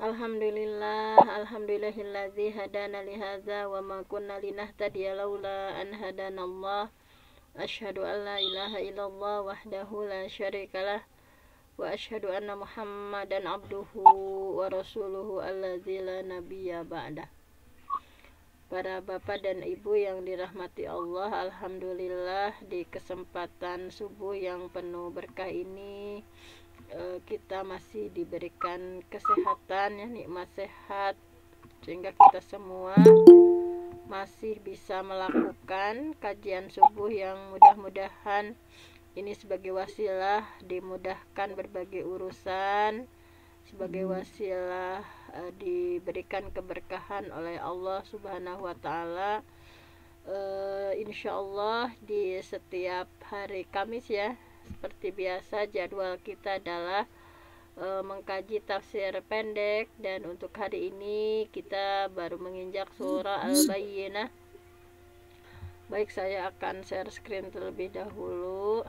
Alhamdulillah, alhamdulillahilladzi hadana li hadza wa ma kunna linahtadiya laula an hadanallah. Asyhadu an la ilaha illallah wahdahu la syarikalah wa asyhadu anna Muhammadan abduhu wa rasuluhu alladzi la nabiyya ba'dah. Para bapak dan ibu yang dirahmati Allah, alhamdulillah di kesempatan subuh yang penuh berkah ini kita masih diberikan kesehatan, ya, nikmat sehat, sehingga kita semua masih bisa melakukan kajian subuh yang mudah-mudahan ini sebagai wasilah dimudahkan berbagai urusan, sebagai wasilah diberikan keberkahan oleh Allah Subhanahu wa Ta'ala. Insyaallah di setiap hari Kamis, ya, seperti biasa jadwal kita adalah mengkaji tafsir pendek, dan untuk hari ini kita baru menginjak surah Al-Bayyinah. Baik, saya akan share screen terlebih dahulu.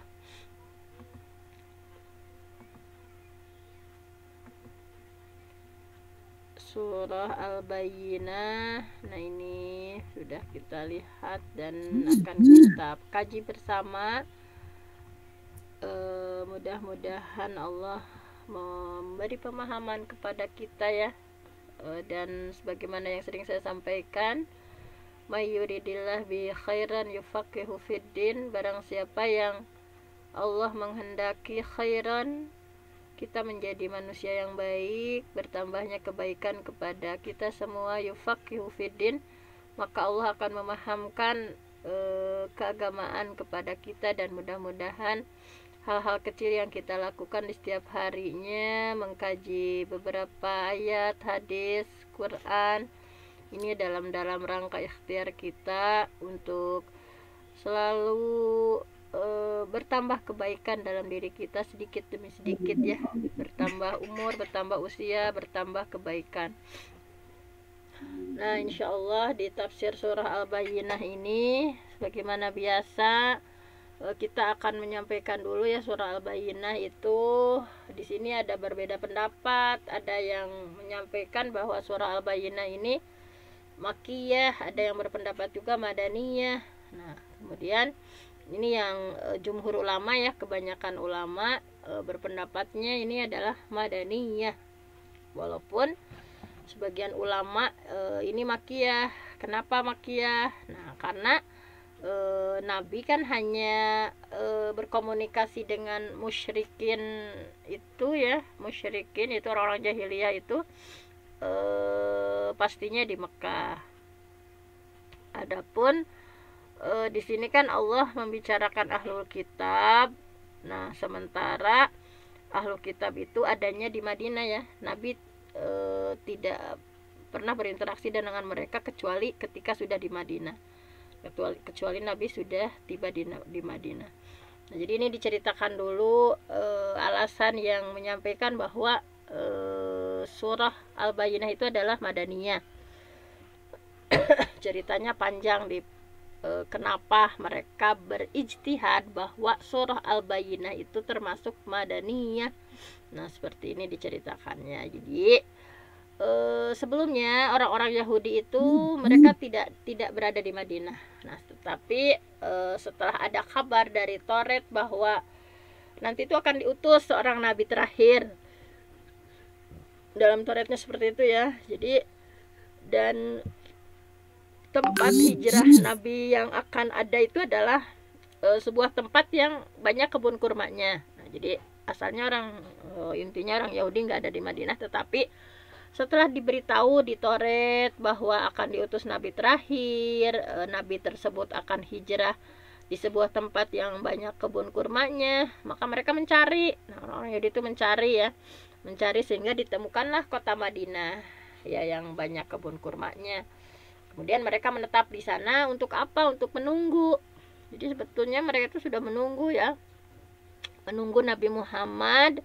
Surah Al-Bayyinah. Nah, ini sudah kita lihat dan akan kita kaji bersama. Mudah-mudahan Allah memberi pemahaman kepada kita, ya. Dan sebagaimana yang sering saya sampaikan, may yuridillah bi khairan yufaqihu fiddin, barang siapa yang Allah menghendaki khairan, kita menjadi manusia yang baik, bertambahnya kebaikan kepada kita semua, yufaqihu fiddin, maka Allah akan memahamkan keagamaan kepada kita. Dan mudah-mudahan hal-hal kecil yang kita lakukan di setiap harinya, mengkaji beberapa ayat hadis Quran, ini dalam rangka ikhtiar kita untuk selalu bertambah kebaikan dalam diri kita sedikit demi sedikit, ya, bertambah umur, bertambah usia, bertambah kebaikan. Nah, insyaallah di tafsir surah Al-Bayyinah ini sebagaimana biasa kita akan menyampaikan dulu, ya, surah Al-Bayyinah itu di sini ada berbeda pendapat. Ada yang menyampaikan bahwa surah Al-Bayyinah ini Makkiyah, ada yang berpendapat juga Madaniyah. Nah, kemudian ini yang jumhur ulama, ya, kebanyakan ulama berpendapatnya ini adalah Madaniyah. Walaupun sebagian ulama ini Makkiyah. Kenapa Makkiyah? Nah, karena Nabi kan hanya berkomunikasi dengan musyrikin itu, ya, musyrikin itu orang-orang jahiliyah itu pastinya di Mekah. Adapun di sini kan Allah membicarakan ahlul kitab. Nah, sementara ahlul kitab itu adanya di Madinah, ya. Nabi tidak pernah berinteraksi dengan mereka kecuali ketika sudah di Madinah. Kecuali Nabi sudah tiba di Madinah. Nah, jadi ini diceritakan dulu alasan yang menyampaikan bahwa surah Al-Bayyinah itu adalah Madaniyah. Ceritanya panjang di kenapa mereka berijtihad bahwa surah Al-Bayyinah itu termasuk Madaniyah. Nah, seperti ini diceritakannya. Jadi sebelumnya orang-orang Yahudi itu mereka tidak berada di Madinah. Nah, tetapi setelah ada kabar dari Taurat bahwa nanti itu akan diutus seorang nabi terakhir, dalam Tauratnya seperti itu, ya. Jadi dan tempat hijrah nabi yang akan ada itu adalah sebuah tempat yang banyak kebun kurmanya. Nah, jadi asalnya intinya orang Yahudi nggak ada di Madinah, tetapi setelah diberitahu di Taurat bahwa akan diutus nabi terakhir, nabi tersebut akan hijrah di sebuah tempat yang banyak kebun kurmanya, maka mereka mencari. Nah, orang Yahudi itu mencari sehingga ditemukanlah kota Madinah, ya, yang banyak kebun kurmanya. Kemudian mereka menetap di sana untuk apa? Untuk menunggu. Jadi sebetulnya mereka itu sudah menunggu, ya, menunggu Nabi Muhammad.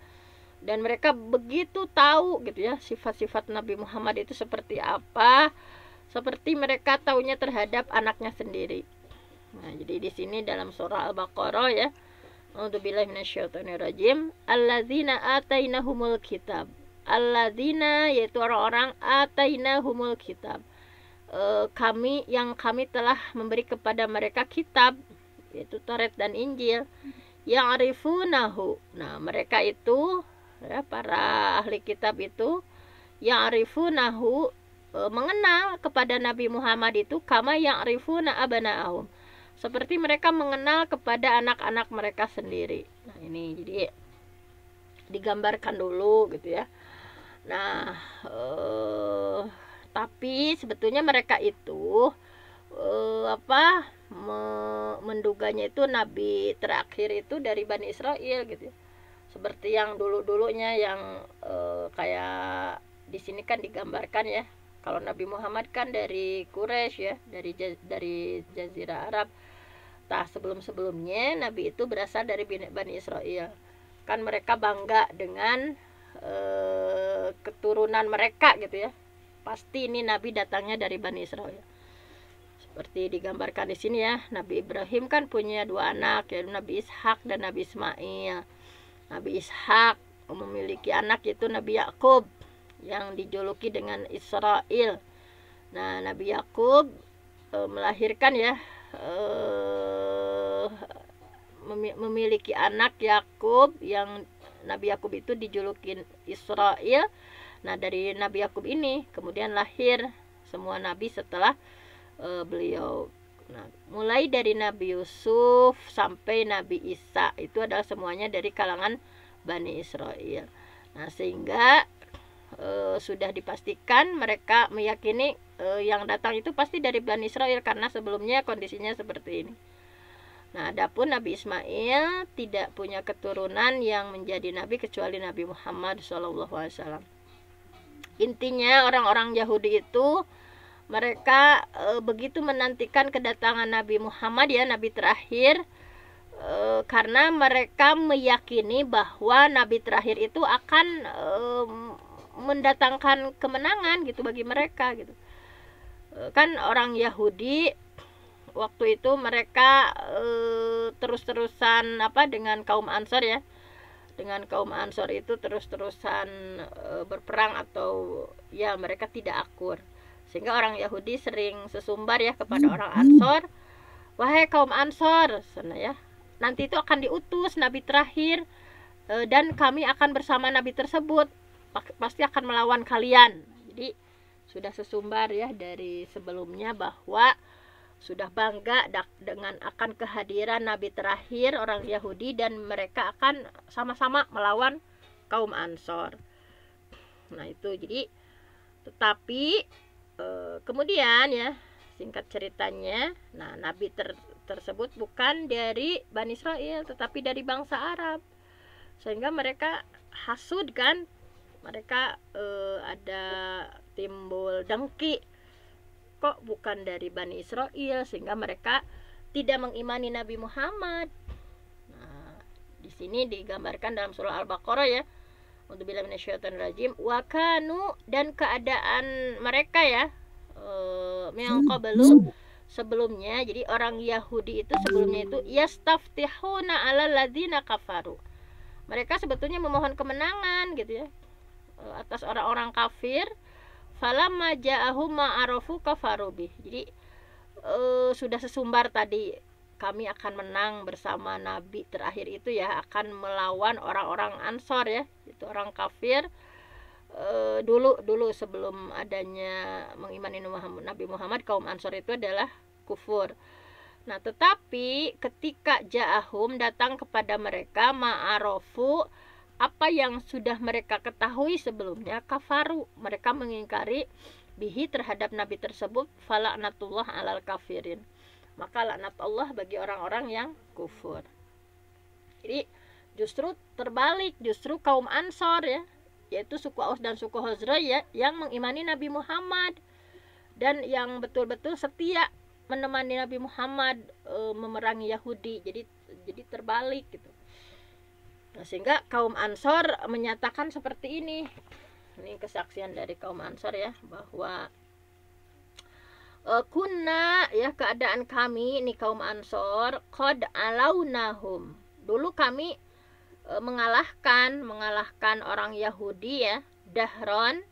Dan mereka begitu tahu, gitu, ya, sifat-sifat Nabi Muhammad itu seperti apa, seperti mereka tahunya terhadap anaknya sendiri. Nah, jadi di sini dalam surah Al-Baqarah, ya, A'udzubillahi minasyaitonirrajim. Allazina atainahumul kitab. alladzina, yaitu orang-orang atainahumul kitab, kami telah memberi kepada mereka kitab, yaitu Taurat dan Injil, yang arifunahu. Nah, mereka itu ya, para ahli kitab itu yang arifunahu, mengenal kepada Nabi Muhammad itu kama yang arifuna abna'ahum, seperti mereka mengenal kepada anak-anak mereka sendiri. Nah, ini jadi digambarkan dulu gitu ya. Nah, tapi sebetulnya mereka itu menduganya itu nabi terakhir itu dari Bani Israel gitu ya. Seperti yang dulu-dulunya yang kayak di sini kan digambarkan ya. Kalau Nabi Muhammad kan dari Quraisy ya, dari Jazirah Arab. Nah, sebelum-sebelumnya Nabi itu berasal dari Bani Israel. Kan mereka bangga dengan keturunan mereka gitu ya. Pasti ini Nabi datangnya dari Bani Israel. Seperti digambarkan di sini ya, Nabi Ibrahim kan punya 2 anak, yaitu Nabi Ishak dan Nabi Ismail. Nabi Ishak memiliki anak yaitu Nabi Yakub yang dijuluki dengan Israel. Nah, Nabi Yakub melahirkan ya, memiliki anak Yakub, yang Nabi Yakub itu dijuluki Israel. Nah, dari Nabi Yakub ini kemudian lahir semua nabi setelah beliau. Nah, mulai dari Nabi Yusuf sampai Nabi Isa itu adalah semuanya dari kalangan Bani Israel. Nah, sehingga sudah dipastikan mereka meyakini yang datang itu pasti dari Bani Israel karena sebelumnya kondisinya seperti ini. Nah, adapun Nabi Ismail tidak punya keturunan yang menjadi nabi kecuali Nabi Muhammad SAW. Intinya orang-orang Yahudi itu mereka begitu menantikan kedatangan Nabi Muhammad ya, nabi terakhir, karena mereka meyakini bahwa nabi terakhir itu akan mendatangkan kemenangan gitu bagi mereka gitu. Kan orang Yahudi waktu itu mereka terus-terusan dengan kaum Ansor ya. Dengan kaum Ansor itu terus-terusan berperang atau ya mereka tidak akur. Sehingga orang Yahudi sering sesumbar ya kepada orang Ansor, wahai kaum Ansor, sana ya, nanti itu akan diutus nabi terakhir dan kami akan bersama nabi tersebut, pasti akan melawan kalian. Jadi sudah sesumbar ya dari sebelumnya bahwa sudah bangga dengan akan kehadiran nabi terakhir orang Yahudi dan mereka akan sama-sama melawan kaum Ansor. Nah, itu jadi tetapi kemudian ya, singkat ceritanya, nah nabi tersebut bukan dari Bani Israel tetapi dari bangsa Arab, sehingga mereka hasud kan, mereka ada timbul dengki, kok bukan dari Bani Israel, sehingga mereka tidak mengimani Nabi Muhammad. Nah, di sini digambarkan dalam surah Al-Baqarah ya, A'udzubillahi minasyaitonirrajim, wa kanu, dan keadaan mereka ya yang qablu, sebelumnya. Jadi orang Yahudi itu sebelumnya itu yastaftihuna 'alal ladzina kafaru. Mereka sebetulnya memohon kemenangan gitu ya atas orang-orang kafir. Falamma ja'ahum ma'arafu kafaru bih. Jadi sudah sesumbar tadi, kami akan menang bersama nabi terakhir itu ya, akan melawan orang-orang Ansor ya, itu orang kafir dulu sebelum adanya mengimani Nabi Muhammad, kaum Ansor itu adalah kufur. Nah, tetapi ketika ja'ahum, datang kepada mereka, ma'arofu, apa yang sudah mereka ketahui sebelumnya, kafaru, mereka mengingkari bihi, terhadap nabi tersebut, fala'natullah alal kafirin, maka laknat Allah bagi orang-orang yang kufur. Jadi justru terbalik, justru kaum Ansor ya, yaitu suku Aus dan suku Khazraj ya, yang mengimani Nabi Muhammad dan yang betul-betul setia menemani Nabi Muhammad memerangi Yahudi. Jadi terbalik gitu. Nah, sehingga kaum Ansor menyatakan seperti ini. Ini kesaksian dari kaum Ansor ya, bahwa kunna ya, keadaan kami ini kaum Ansor, qad alaunahum, dulu kami mengalahkan orang Yahudi ya dahron,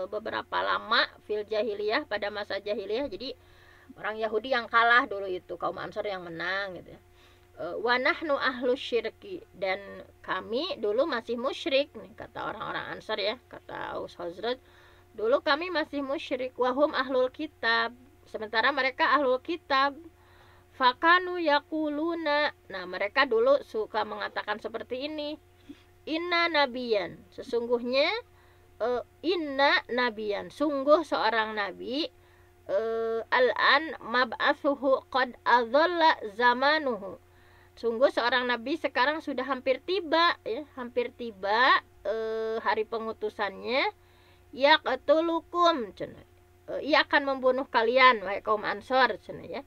beberapa lama, fil jahiliyah, pada masa jahiliyah. Jadi orang Yahudi yang kalah dulu itu, kaum Ansor yang menang gitu ya. Wa nahnu ahlu syirki, dan kami dulu masih musyrik nih, kata orang-orang Ansor ya, kata Aus Khazraj, dulu kami masih musyrik. Wahum ahlul kitab, sementara mereka ahlul kitab. Fakanu yakuluna, nah mereka dulu suka mengatakan seperti ini, inna nabiyan, sesungguhnya inna nabiyan, sungguh seorang nabi, al-an mab'athuhu qad adhalla zamanuhu, sungguh seorang nabi sekarang sudah hampir tiba ya, hampir tiba hari pengutusannya. Yaqtulukum, ia akan membunuh kalian wahai kaum Ansor, ya.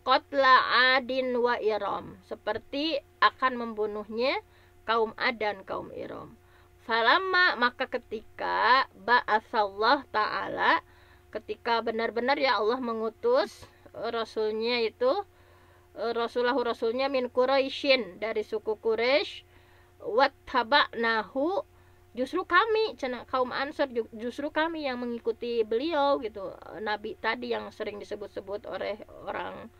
Qatla Adin wa Iram, seperti akan membunuhnya kaum Ad dan kaum Iram. Falamma, maka ketika ba'atsallah ta'ala, ketika benar-benar ya Allah mengutus rasulnya itu, rasulnya min Quraisyin, dari suku Quraisy, wattaba'nahu, justru kami, kaum Ansor, justru kami yang mengikuti beliau gitu, nabi tadi yang sering disebut-sebut oleh orang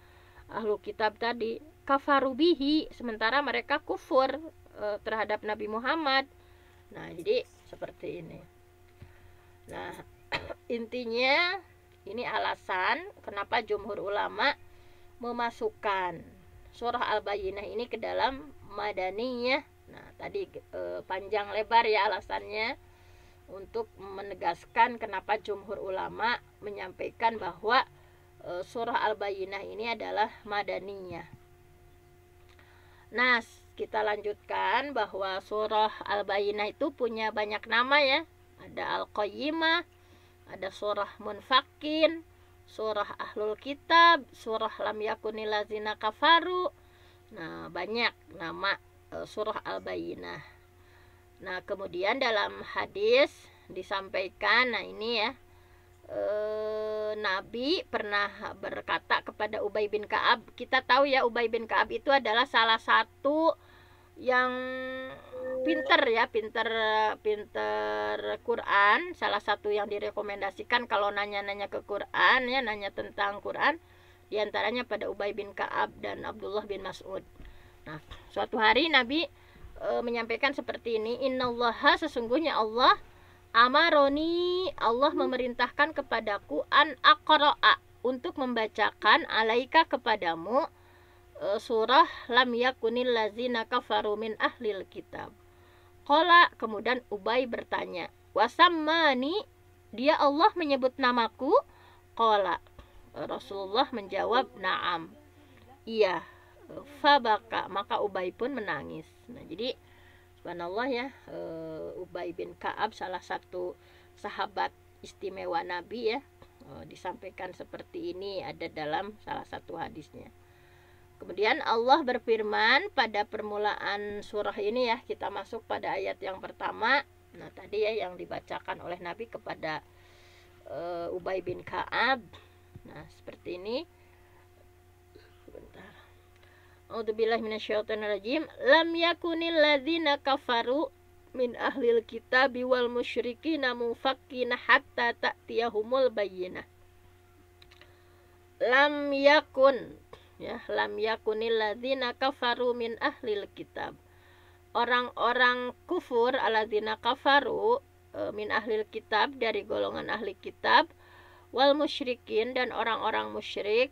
ahlu kitab tadi. Kafarubihi, sementara mereka kufur terhadap Nabi Muhammad. Nah, jadi seperti ini. Nah, intinya ini alasan kenapa jumhur ulama memasukkan surah Al-Bayyinah ini ke dalam Madaniyah. Nah, tadi panjang lebar ya alasannya untuk menegaskan kenapa jumhur ulama menyampaikan bahwa surah Al-Bayyinah ini adalah Madaniyah. Nah, kita lanjutkan bahwa surah Al-Bayyinah itu punya banyak nama ya. Ada Al-Qayyimah, ada surah Munfakin, surah Ahlul Kitab, surah Lam Yakunil Ladzina Kafaru. Nah, banyak nama surah Al-Bayyinah. Nah, kemudian dalam hadis disampaikan, nah ini ya, Nabi pernah berkata kepada Ubay bin Ka'ab. Kita tahu ya, Ubay bin Ka'ab itu adalah salah satu yang pinter ya, pinter Quran, salah satu yang direkomendasikan kalau nanya-nanya ke Quran ya, nanya tentang Quran, diantaranya pada Ubay bin Ka'ab dan Abdullah bin Mas'ud. Nah, suatu hari Nabi menyampaikan seperti ini, innallaha, sesungguhnya Allah, amaroni, Allah memerintahkan kepadaku, an aqra'a, untuk membacakan alaika kepadamu surah Lam Yakunil Ladzina Kafaru min Ahlil Kitab. Qala, kemudian Ubay bertanya, wasammani, dia Allah menyebut namaku? Qala, Rasulullah menjawab, na'am, iya. Fabaka, maka Ubay pun menangis. Nah, jadi subhanallah ya, Ubay bin Ka'ab salah satu sahabat istimewa Nabi ya, disampaikan seperti ini ada dalam salah satu hadisnya. Kemudian Allah berfirman pada permulaan surah ini ya, kita masuk pada ayat yang pertama. Nah, tadi ya yang dibacakan oleh Nabi kepada Ubay bin Ka'ab. Nah, seperti ini. Sebentar. A'udzubillahi minasyaitonirrajim. Lam yakunil ladzina kafaru min ahlil kitabi wal musyrikina mufakkina hatta ta'tiyahumul bayyinah. Lam yakun ya, lam yakunil ladzina kafaru min ahlil kitab. Orang-orang kufur, alladzina kafaru min ahlil kitab, dari golongan ahli kitab, wal musyrikin, dan orang-orang musyrik,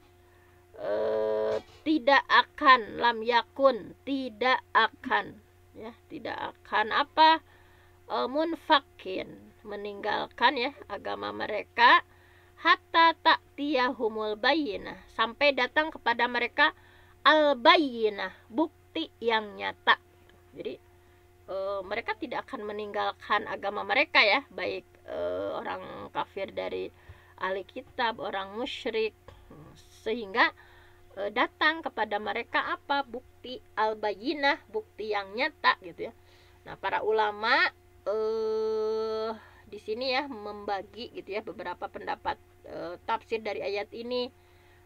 tidak akan, lam yakun, tidak akan ya, tidak akan apa, munfakin, meninggalkan ya agama mereka, hatta ta'tiyahumul bayyinah, sampai datang kepada mereka al-bayyinah, bukti yang nyata. Jadi mereka tidak akan meninggalkan agama mereka ya, baik orang kafir dari ahli kitab, orang musyrik, sehingga datang kepada mereka apa, bukti al-bayyinah, bukti yang nyata gitu ya. Nah, para ulama di sini ya membagi gitu ya beberapa pendapat tafsir dari ayat ini,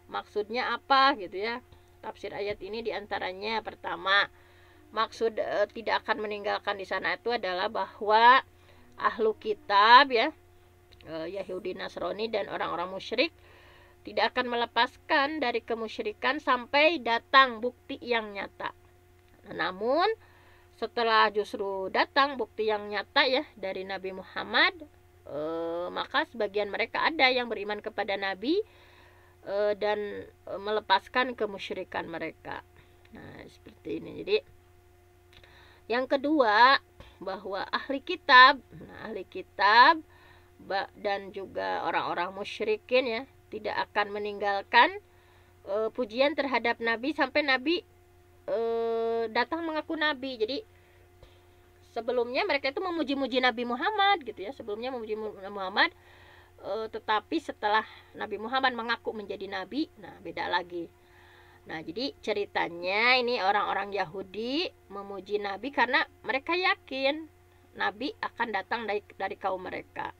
maksudnya apa gitu ya. Tafsir ayat ini diantaranya pertama, maksud tidak akan meninggalkan di sana itu adalah bahwa ahlu kitab ya, Yahudi, Nasrani dan orang-orang musyrik tidak akan melepaskan dari kemusyrikan sampai datang bukti yang nyata. Namun setelah justru datang bukti yang nyata ya dari Nabi Muhammad, maka sebagian mereka ada yang beriman kepada Nabi dan melepaskan kemusyrikan mereka. Nah, seperti ini. Jadi yang kedua, bahwa ahli kitab dan juga orang-orang musyrikin ya tidak akan meninggalkan pujian terhadap Nabi sampai Nabi datang mengaku Nabi. Jadi sebelumnya mereka itu memuji-muji Nabi Muhammad gitu ya, sebelumnya memuji Nabi Muhammad, tetapi setelah Nabi Muhammad mengaku menjadi Nabi, nah beda lagi. Nah, jadi ceritanya ini orang-orang Yahudi memuji Nabi karena mereka yakin Nabi akan datang dari kaum mereka.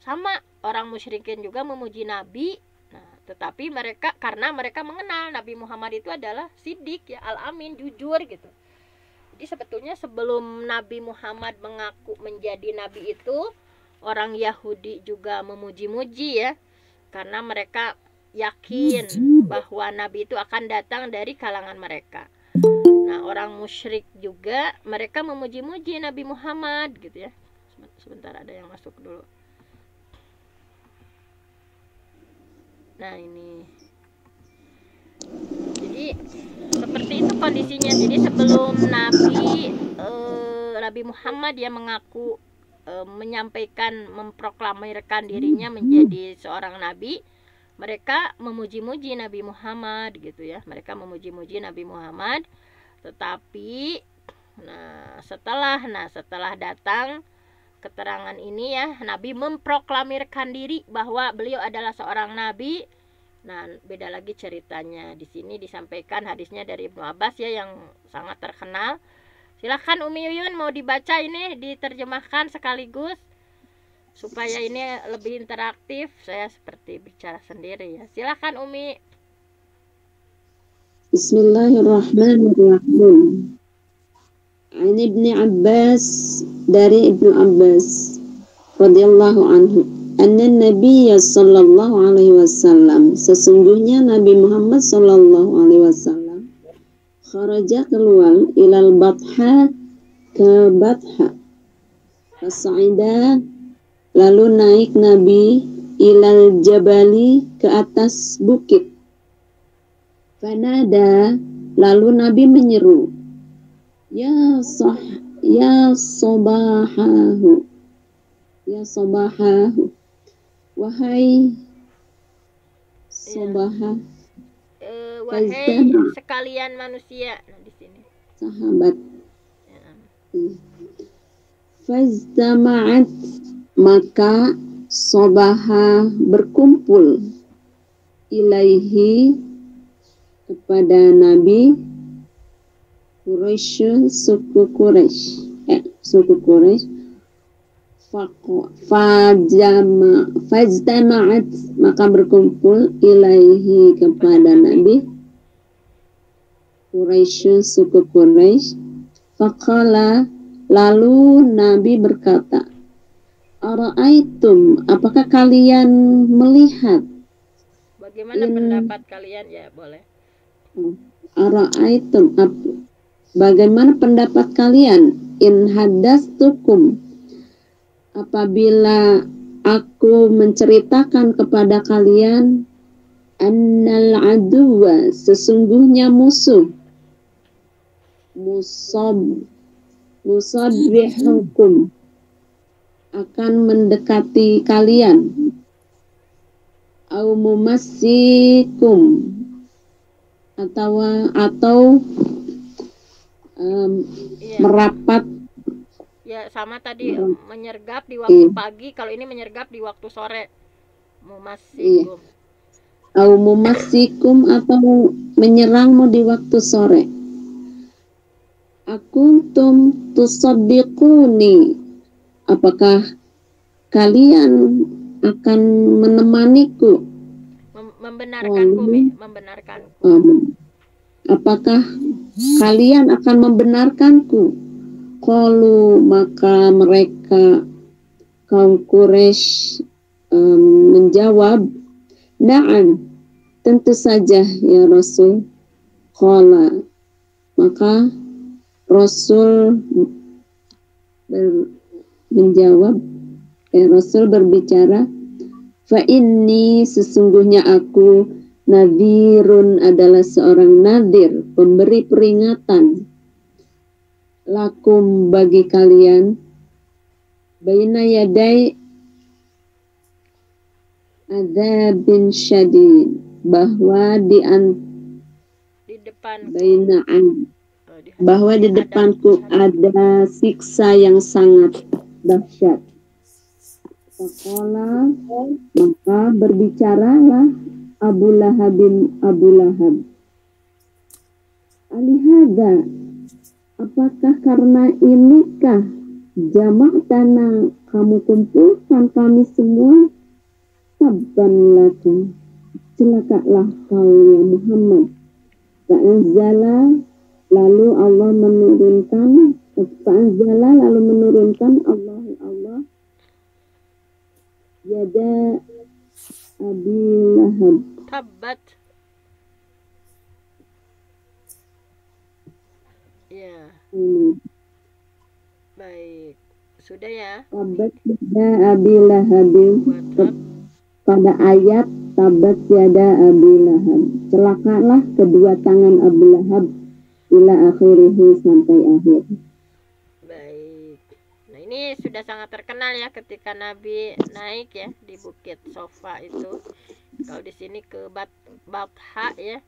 Sama orang musyrikin juga memuji Nabi. Nah, tetapi karena mereka mengenal Nabi Muhammad itu adalah Siddiq ya, Al-Amin, jujur gitu. Jadi sebetulnya sebelum Nabi Muhammad mengaku menjadi Nabi itu, orang Yahudi juga memuji-muji ya, karena mereka yakin bahwa Nabi itu akan datang dari kalangan mereka. Nah, orang musyrik juga mereka memuji-muji Nabi Muhammad gitu ya. Sebentar, ada yang masuk dulu. Nah, ini. Jadi seperti itu kondisinya. Jadi sebelum Nabi Muhammad ya mengaku menyampaikan, memproklamirkan dirinya menjadi seorang nabi, mereka memuji-muji Nabi Muhammad gitu ya. Mereka memuji-muji Nabi Muhammad. Tetapi setelah datang keterangan ini ya, Nabi memproklamirkan diri bahwa beliau adalah seorang nabi. Nah, beda lagi ceritanya. Di sini disampaikan hadisnya dari Ibnu Abbas ya, yang sangat terkenal. Silakan Umi Yuyun, mau dibaca ini, diterjemahkan sekaligus supaya ini lebih interaktif. Saya seperti bicara sendiri ya. Silakan Umi. Bismillahirrahmanirrahim. An Ibnu Abbas, dari Ibnu Abbas radhiyallahu anhu, anna Nabi sallallahu alaihi wasallam, sesungguhnya Nabi Muhammad sallallahu alaihi wasallam, kharaja keluar ilal Batha, ke Batha, fasa'ida, lalu naik Nabi ilal jabali, ke atas bukit. Fanada, lalu Nabi menyeru, ya sobahahu, wahai sobahah, wahai sekalian manusia. Nah, di sini sahabat. Faztama'at, maka sobaha berkumpul, ilaihi, kepada Nabi, Quraisy, suku Quraisy, fajtama'at, maka berkumpul, ilaihi, kepada Nabi, Quraisy, suku Quraisy. Faqala, lalu Nabi berkata, ara'aitum, apakah kalian melihat? Bagaimana pendapat kalian ya, boleh. Ara'aitum, bagaimana pendapat kalian? In hadastukum, apabila aku menceritakan kepada kalian, annal aduwa, sesungguhnya musuh, musadbihukum, akan mendekati kalian, au mumassikum, atau merapat ya, sama tadi menyergap di waktu pagi, kalau ini menyergap di waktu sore. Mumassikum, au mumassikum, atau menyerangmu di waktu sore. Akuntum tusaddiquni, apakah kalian akan menemaniku? Membenarkanku, membenarkanku. apakah kalian akan membenarkanku? Qalu, maka mereka kaum Quraisy menjawab, na'am, tentu saja ya Rasul. Qala, maka Rasul menjawab, Rasul berbicara, fa inni, sesungguhnya aku nadhirun, adalah seorang nadhir, pemberi peringatan, lakum, bagi kalian, baina yadai adzabin syadid, bahwa di depan bahwa di depanku ada siksa yang sangat dahsyat. Faqala, maka berbicaralah Abu Lahab, alihada, apakah karena inikah jamak tanah kamu kumpulkan kami semua? Tabban lakum, celakalah kau ya Muhammad. Fa'anzala, lalu Allah menurunkan, Allah yada Abi Lahab, Tabat. Ya. Baik. Sudah ya. Tabat yada Abi Lahab, pada ayat tabat yada Abi Lahab, celakalah kedua tangan Abu Lahab, ila akhirihi, sampai akhir. Baik. Nah, ini sudah sangat terkenal ya ketika Nabi naik ya di Bukit Sofa itu. Kalau di sini ke Batha ya.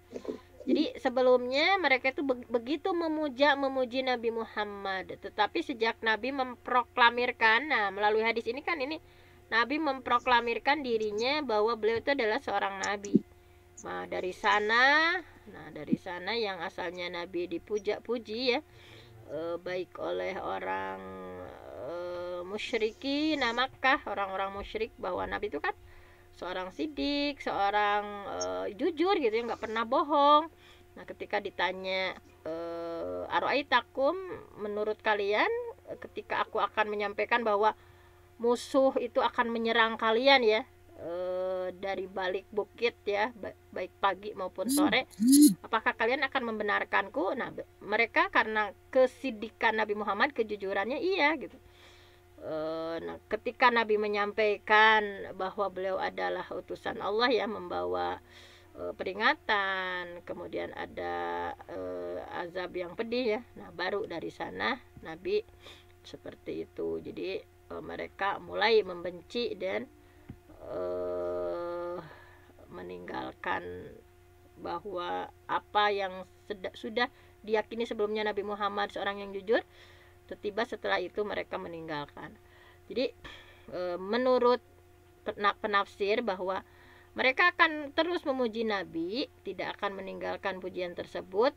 Jadi sebelumnya mereka itu begitu memuji Nabi Muhammad. Tetapi sejak Nabi memproklamirkan, nah melalui hadis ini kan ini Nabi memproklamirkan dirinya bahwa beliau itu adalah seorang nabi. Nah, dari sana yang asalnya Nabi dipuja-puji ya, baik oleh orang musyrikin Makkah, orang-orang musyrik, bahwa Nabi itu kan seorang sidik, seorang jujur gitu ya, nggak pernah bohong. Nah, ketika ditanya aro'aitakum, menurut kalian ketika aku akan menyampaikan bahwa musuh itu akan menyerang kalian ya, dari balik bukit ya, baik pagi maupun sore, apakah kalian akan membenarkanku? Nah, mereka karena kesidikan Nabi Muhammad, kejujurannya, iya gitu. Nah, ketika Nabi menyampaikan bahwa beliau adalah utusan Allah ya, membawa peringatan, kemudian ada azab yang pedih ya, nah baru dari sana Nabi seperti itu. Jadi mereka mulai membenci dan meninggalkan bahwa apa yang sudah diyakini sebelumnya Nabi Muhammad seorang yang jujur, tiba setelah itu mereka meninggalkan. Jadi menurut penafsir bahwa mereka akan terus memuji Nabi, tidak akan meninggalkan pujian tersebut.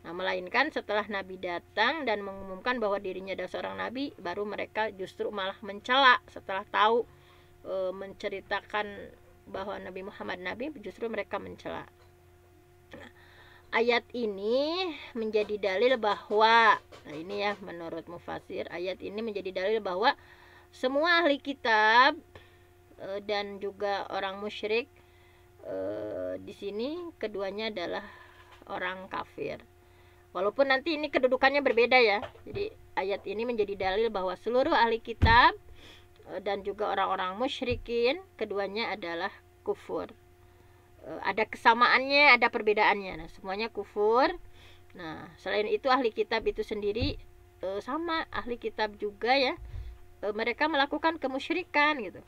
Nah, melainkan setelah Nabi datang dan mengumumkan bahwa dirinya adalah seorang Nabi, baru mereka justru malah mencela. Setelah tahu menceritakan bahwa Nabi Muhammad Nabi, justru mereka mencela. Nah, ayat ini menjadi dalil bahwa, nah ini ya menurut mufasir, ayat ini menjadi dalil bahwa semua ahli kitab dan juga orang musyrik di sini keduanya adalah orang kafir. Walaupun nanti ini kedudukannya berbeda ya. Jadi ayat ini menjadi dalil bahwa seluruh ahli kitab dan juga orang-orang musyrikin keduanya adalah kufur. Ada kesamaannya, ada perbedaannya. Nah, semuanya kufur. Nah, selain itu ahli kitab itu sendiri sama ahli kitab juga ya. Mereka melakukan kemusyrikan gitu.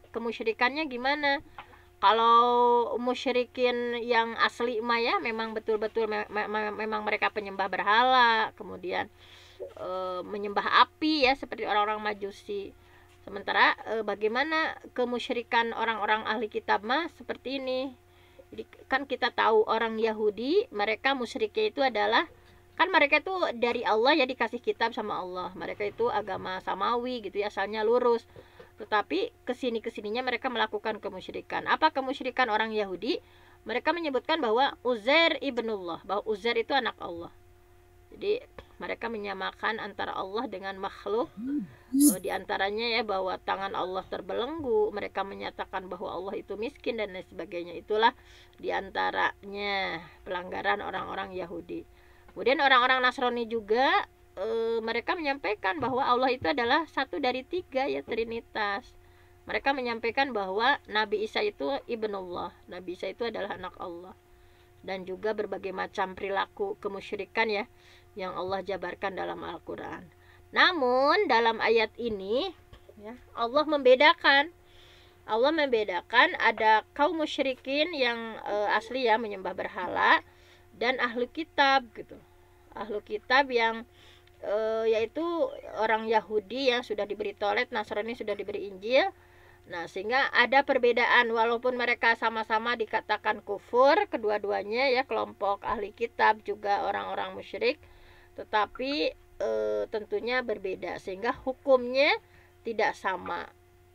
Kemusyrikannya gimana? Kalau musyrikin yang asli mah ya memang betul-betul memang mereka penyembah berhala, kemudian menyembah api ya seperti orang-orang Majusi. Sementara bagaimana kemusyrikan orang-orang ahli kitab mah seperti ini. Jadi kan kita tahu orang Yahudi, mereka musyriknya itu adalah, kan mereka itu dari Allah ya, dikasih kitab sama Allah. Mereka itu agama samawi gitu ya, asalnya lurus. Tetapi kesininya mereka melakukan kemusyrikan. Apa kemusyrikan orang Yahudi? mereka menyebutkan bahwa Uzair ibnullah, bahwa Uzair itu anak Allah. Jadi mereka menyamakan antara Allah dengan makhluk. Di antaranya ya bahwa tangan Allah terbelenggu, mereka menyatakan bahwa Allah itu miskin dan lain sebagainya. Itulah di antaranya pelanggaran orang-orang Yahudi. Kemudian orang-orang Nasrani juga mereka menyampaikan bahwa Allah itu adalah satu dari tiga, ya, Trinitas. Mereka menyampaikan bahwa Nabi Isa itu ibnullah, Nabi Isa itu adalah anak Allah. Dan juga berbagai macam perilaku kemusyrikan ya yang Allah jabarkan dalam Al-Quran. Namun dalam ayat ini ya, Allah membedakan ada kaum musyrikin yang asli ya menyembah berhala, dan ahlu kitab gitu. Ahlu kitab yang yaitu orang Yahudi yang sudah diberi Taurat, Nasrani sudah diberi Injil. Nah, sehingga ada perbedaan walaupun mereka sama-sama dikatakan kufur, kedua-duanya ya, kelompok ahli kitab juga orang-orang musyrik, tetapi tentunya berbeda sehingga hukumnya tidak sama.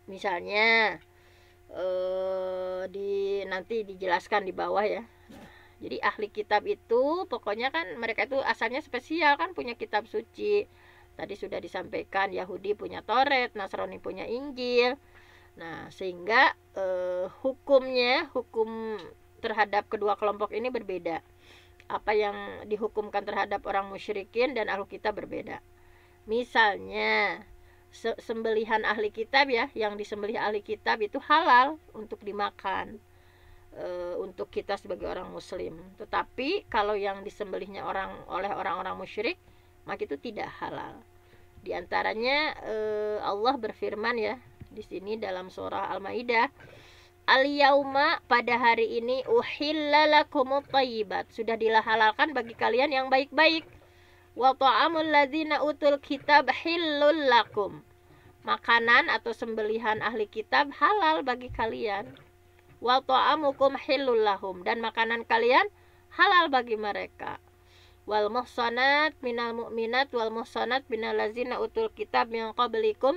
Misalnya nanti dijelaskan di bawah ya. Jadi ahli kitab itu pokoknya kan mereka itu asalnya spesial kan, punya kitab suci. Tadi sudah disampaikan Yahudi punya Taurat, Nasrani punya Injil. Nah, sehingga hukum terhadap kedua kelompok ini berbeda. Apa yang dihukumkan terhadap orang musyrikin dan ahli kitab berbeda. Misalnya sembelihan ahli kitab ya, yang disembelih ahli kitab itu halal untuk dimakan untuk kita sebagai orang muslim. Tetapi kalau yang disembelihnya oleh orang-orang musyrik, maka itu tidak halal. Di antaranya Allah berfirman ya di sini dalam surah Al-Maidah, Al-yauma, pada hari ini, uhilla lakumut thayyibat, sudah dihalalkan bagi kalian yang baik-baik. Wa ta'amul ladzina utul kitab hillul lakum, makanan atau sembelihan ahli kitab halal bagi kalian. Wa ta'amukum hillul lahum, dan makanan kalian halal bagi mereka. Wal muhsanat minal mu'minat wal muhsanat minal ladzina utul kitab min qablikum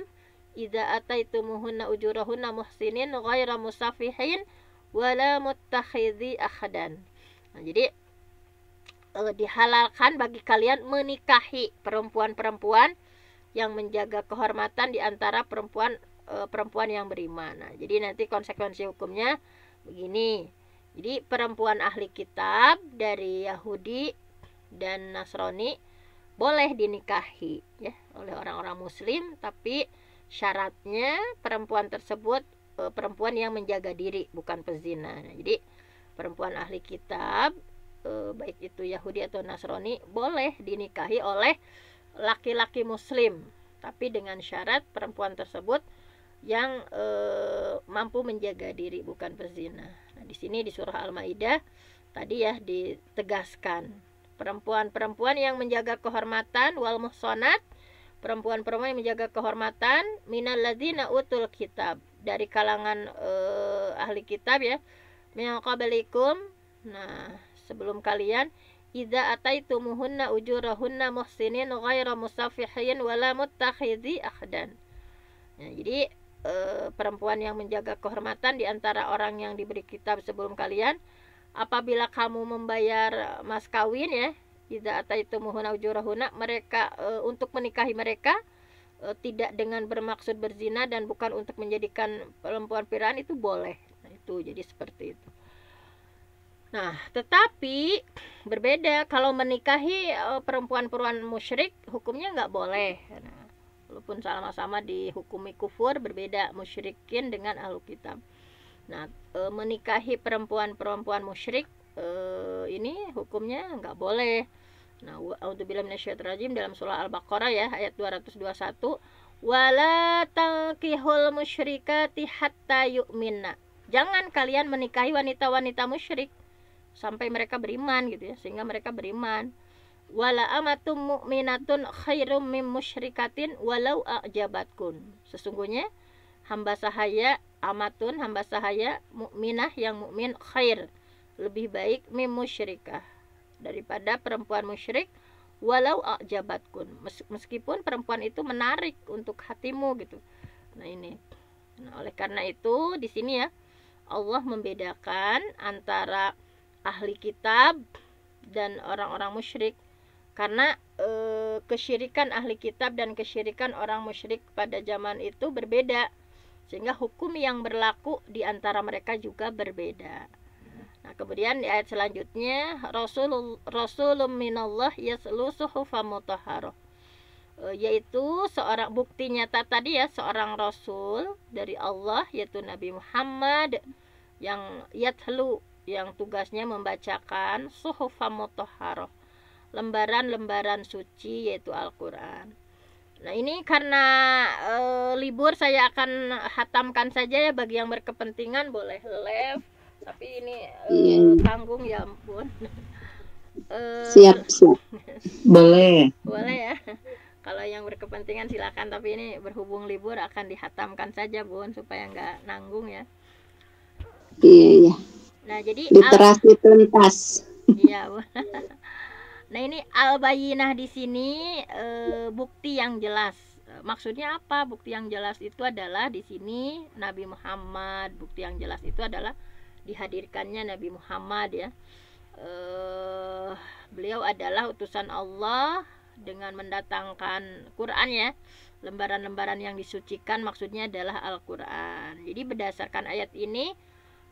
idza ataitumuhunna ujurahunna muhsinin ghaira musafihin wala muttakhidhi akhdan. Nah, jadi dihalalkan bagi kalian menikahi perempuan-perempuan yang menjaga kehormatan di antara perempuan yang beriman. Nah, jadi nanti konsekuensi hukumnya begini. Jadi perempuan ahli kitab dari Yahudi dan Nasrani boleh dinikahi ya oleh orang-orang muslim, tapi syaratnya perempuan tersebut perempuan yang menjaga diri, bukan pezina. Nah, jadi perempuan ahli kitab baik itu Yahudi atau Nasrani boleh dinikahi oleh laki-laki muslim, tapi dengan syarat perempuan tersebut yang mampu menjaga diri, bukan pezina. Nah, di sini di surah Al-Maidah tadi ya ditegaskan perempuan-perempuan yang menjaga kehormatan, wal muhsanat, perempuan-perempuan yang menjaga kehormatan, minal ladzina utul kitab, dari kalangan ahli kitab ya, min qablikum, nah sebelum kalian, idza ataitumuhunna ujurahunna muhsinin ghaira musafihin wala muttakhidhi akhdan. Nah, jadi perempuan yang menjaga kehormatan di antara orang yang diberi kitab sebelum kalian, apabila kamu membayar mas kawin ya, idza ataitumuhunna ujurahunna, mereka untuk menikahi mereka tidak dengan bermaksud berzina dan bukan untuk menjadikan perempuan pilihan, itu boleh. Nah, itu jadi seperti itu. Nah, tetapi berbeda kalau menikahi perempuan-perempuan musyrik, hukumnya nggak boleh. Nah, walaupun sama-sama dihukumi kufur, berbeda musyrikin dengan ahlu kitab. Nah, menikahi perempuan-perempuan musyrik ini hukumnya nggak boleh. Nah, a'udzubillahi minasyaitonir rajim, dalam surah Al-Baqarah ya ayat 221, wala tankihul musyrikati hatta yu'minna, jangan kalian menikahi wanita-wanita musyrik sampai mereka beriman gitu ya, sehingga mereka beriman. Wala amatum mu'minatun khairum mim musyrikatin walau a'jabatkun, sesungguhnya hamba sahaya amatun, hamba sahaya mukminah yang mukmin, khair, lebih baik mim musyrikah, daripada perempuan musyrik, walau a'jabatkun, meskipun perempuan itu menarik untuk hatimu gitu. Nah, ini. Nah, oleh karena itu di sini ya Allah membedakan antara ahli kitab dan orang-orang musyrik, karena kesyirikan ahli kitab dan kesyirikan orang musyrik pada zaman itu berbeda, sehingga hukum yang berlaku di antara mereka juga berbeda. Nah, kemudian di ayat selanjutnya, Rasulun minallah yaslu suhufan mutahharah, yaitu seorang bukti nyata tadi ya, seorang rasul dari Allah yaitu Nabi Muhammad yang yatlu, yang tugasnya membacakan suhufan mutahharah, lembaran-lembaran suci yaitu Al-Qur'an. Nah, ini karena libur saya akan hatamkan saja ya, bagi yang berkepentingan boleh live, tapi ini tanggung ya ampun. Siap. Boleh ya. Kalau yang berkepentingan silakan, tapi ini berhubung libur akan dihatamkan saja Bun, supaya nggak nanggung ya. Iya. Nah, jadi literasi tuntas. Iya. Nah, ini al-bayyinah di sini bukti yang jelas. Maksudnya apa? Bukti yang jelas itu adalah di sini Nabi Muhammad. Bukti yang jelas itu adalah dihadirkannya Nabi Muhammad ya. Beliau adalah utusan Allah dengan mendatangkan Quran ya. Lembaran-lembaran yang disucikan maksudnya adalah Al-Quran. Jadi berdasarkan ayat ini,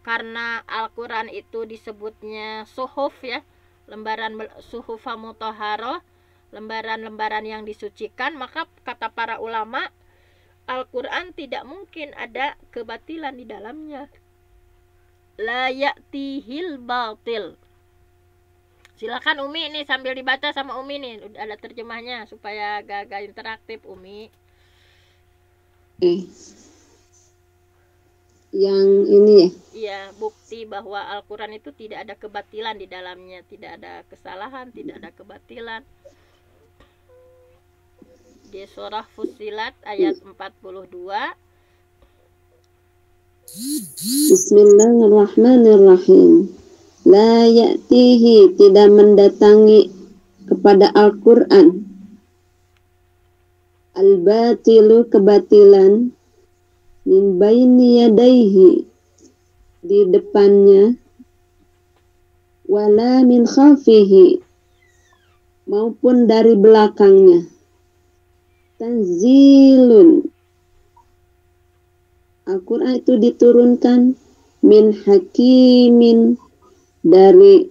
karena Al-Quran itu disebutnya suhuf ya, lembaran suhufa mutahharah, lembaran-lembaran yang disucikan, maka kata para ulama, Al-Quran tidak mungkin ada kebatilan di dalamnya. La ya'tihil batil. Silakan Umi nih sambil dibaca sama Umi nih, ada terjemahnya supaya agak interaktif Umi. Yang ini ya? Iya, bukti bahwa Al-Quran itu tidak ada kebatilan di dalamnya, tidak ada kesalahan, tidak ada kebatilan. Di surah Fussilat ayat 42. Bismillahirrahmanirrahim. La ya'tihi, tidak mendatangi kepada Al-Quran, al-batilu, kebatilan, min baini yadaihi, di depannya, wala min khalfihi, maupun dari belakangnya. Tanzilun, Al-Quran itu diturunkan min hakimin, dari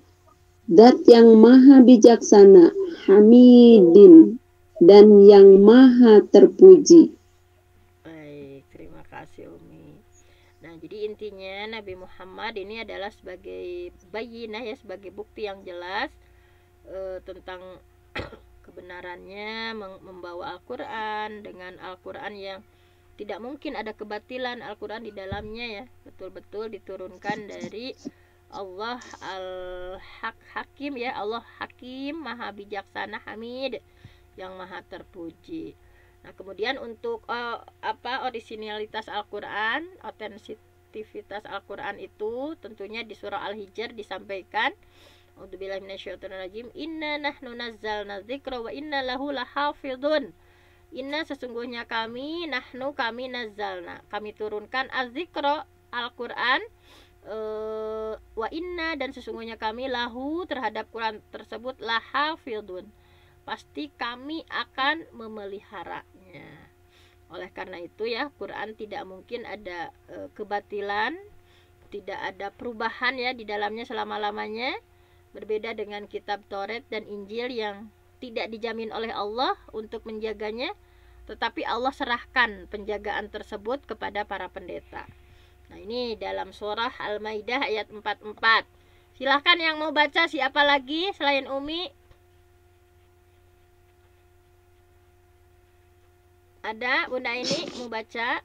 zat yang maha bijaksana, hamidin, dan yang maha terpuji. Baik, terima kasih Umi. Nah, jadi intinya Nabi Muhammad ini adalah sebagai bayyinah ya, sebagai bukti yang jelas tentang kebenarannya membawa Al-Quran, dengan Al-Quran yang tidak mungkin ada kebatilan. Al-Quran di dalamnya ya betul-betul diturunkan dari Allah Al-Hakim ya, Allah Hakim, maha bijaksana, Hamid, yang maha terpuji. Nah, kemudian untuk orisinalitas Al-Quran, otentisitas Al-Quran itu tentunya di surah Al-Hijr disampaikan, A'udzubillahi minasyaitonirrajim, inna nahnu nazzalna dzikra wa inna lahu lahafidun. Inna, sesungguhnya kami, nahnu, kami, nazzalna, kami turunkan, az-dzikra, Al-Quran, wa inna, dan sesungguhnya kami, lahu, terhadap Quran tersebut, lahafidun, pasti kami akan memeliharanya. Oleh karena itu ya, Quran tidak mungkin ada kebatilan, tidak ada perubahan ya di dalamnya selama-lamanya. Berbeda dengan kitab Taurat dan Injil yang tidak dijamin oleh Allah untuk menjaganya, tetapi Allah serahkan penjagaan tersebut kepada para pendeta. Nah, ini dalam surah Al-Maidah ayat 44. Silahkan yang mau baca, siapa lagi selain Umi? Ada Bunda ini mau baca?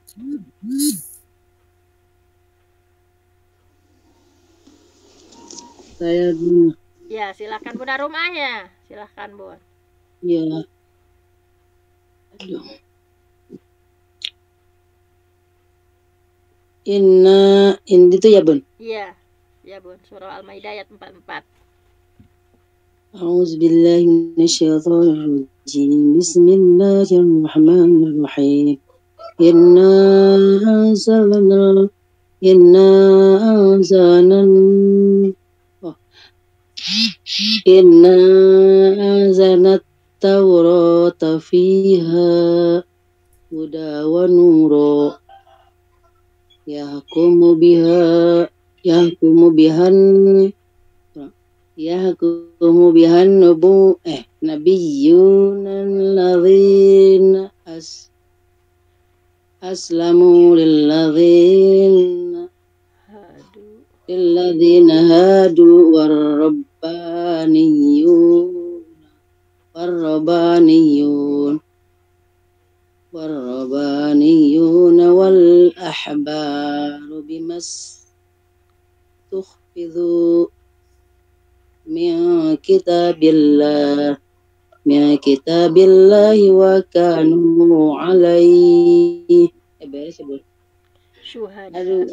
Saya dulu. Ya, silahkan Bunda rumahnya. Silahkan Bun. Ya. Aduh. Ini itu ya Bun? Iya. Ya Bun, surah Al-Maidah ayat 44. A'udzubillahi minasyaitonirrajim. Bismillahirrahmanirrahim. Inna anzalna Inna anzalna oh, Inna anzalna Taurata fiha huda wa nuro yahkumu bihan yahkumu bihan nabiyyun alladzina aslamu Hadu. lilladzina hadu والربانيون والأحبار بما استحفظوا من كتاب الله وكانوا عليه Syuhada. aduh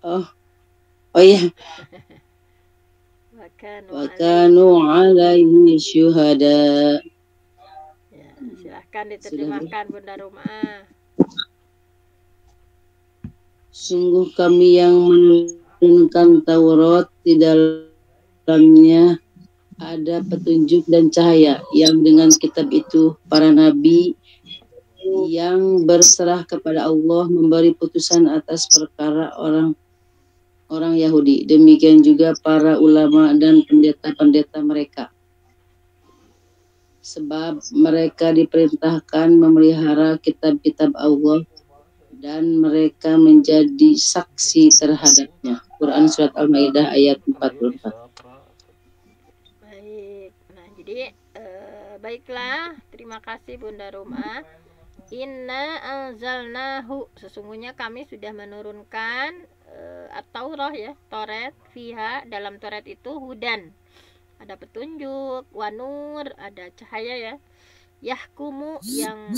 oh iya Wakanu alaihi syuhada. Ya, silahkan diterjemahkan Bunda Rumah. Sungguh kami yang menurunkan Taurat, di dalamnya ada petunjuk dan cahaya, yang dengan kitab itu para nabi yang berserah kepada Allah memberi putusan atas perkara orang Yahudi. Demikian juga para ulama dan pendeta-pendeta mereka. Sebab mereka diperintahkan memelihara kitab-kitab Allah dan mereka menjadi saksi terhadapnya. Quran Surat Al-Maidah ayat 44. Baik. Nah, jadi baiklah. Terima kasih Bunda Rumah. Inna anzalnahu, sesungguhnya kami sudah menurunkan at-Taurah ya, Taurat, fiha, dalam Taurat itu hudan, ada petunjuk, wanur, ada cahaya ya, yahkumu, yang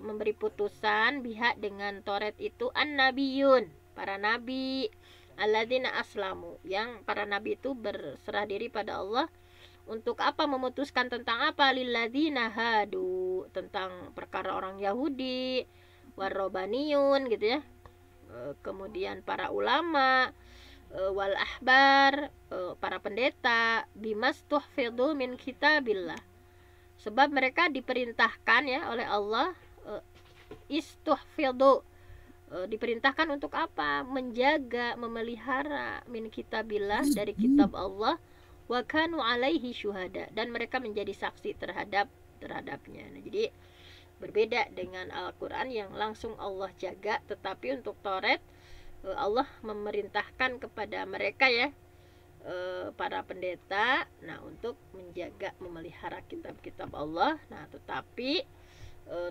memberi putusan, biha, dengan Taurat itu, an-nabiyun, para nabi, alladzina aslamu, yang para nabi itu berserah diri pada Allah. Untuk apa? Memutuskan tentang apa? Lilladzina hadu, tentang perkara orang Yahudi, warrobaniyun gitu ya, kemudian para ulama, wal ahbar, para pendeta, bimastuhfidhu min kitabillah, sebab mereka diperintahkan ya oleh Allah, istuhfidhu, diperintahkan untuk apa? Menjaga, memelihara, min kitabillah, dari kitab Allah, wa kanu alaihi syuhada, dan mereka menjadi saksi terhadapnya. Nah, jadi berbeda dengan Al-Quran yang langsung Allah jaga, tetapi untuk Taurat Allah memerintahkan kepada mereka ya, para pendeta, nah, untuk menjaga, memelihara kitab-kitab Allah. Nah, tetapi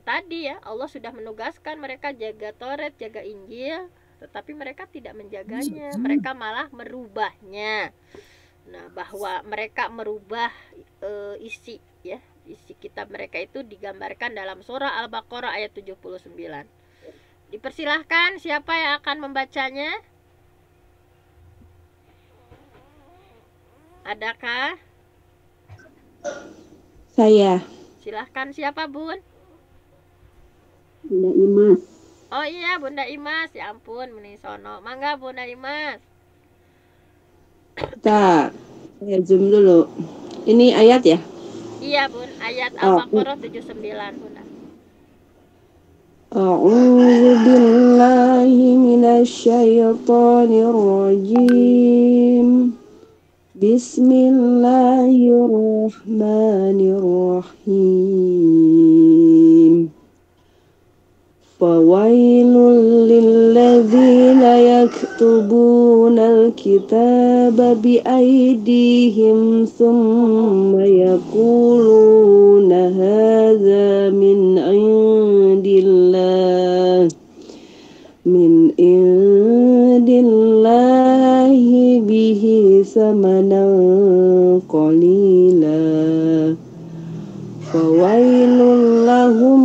tadi ya, Allah sudah menugaskan mereka jaga Taurat, jaga Injil, tetapi mereka tidak menjaganya, mereka malah merubahnya. Nah, bahwa mereka merubah isi kitab mereka itu digambarkan dalam surah Al-Baqarah ayat 79. Dipersilahkan, siapa yang akan membacanya? Adakah? Saya. Silahkan, siapa Bun? Bunda Imas. Oh iya, Bunda Imas, ya ampun, menisono. Mangga Bunda Imas. Kita zoom dulu. Ini ayat ya? Iya Bun, ayat Al-Baqarah 79 Bunda. A'udzu billahi minasyaitonir rajim. Bismillahirrahmanirrahim. Fawailul lilladzina yaktubuna al-kitaba biaydihim thumma yaquluna hadza min indillahi bihi samanan qalila. Fawailul lahum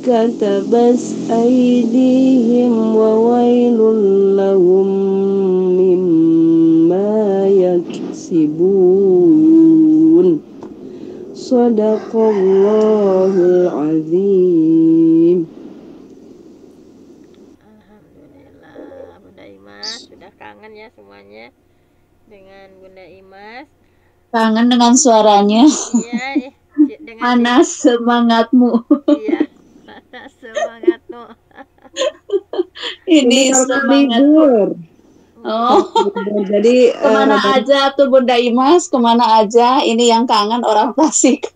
katabat aydihim wa wailul lahum mimma yaksibun. Shadaqallahul azim. ya semuanya dengan Bunda Imas. Kangen dengan suaranya. Iya, dengan Mana semangatmu? Iya, mana semangatmu? Ini semangatmu. Oh, jadi kemana aja tuh Bunda Imas? Kemana aja? Ini yang kangen orang Tasik.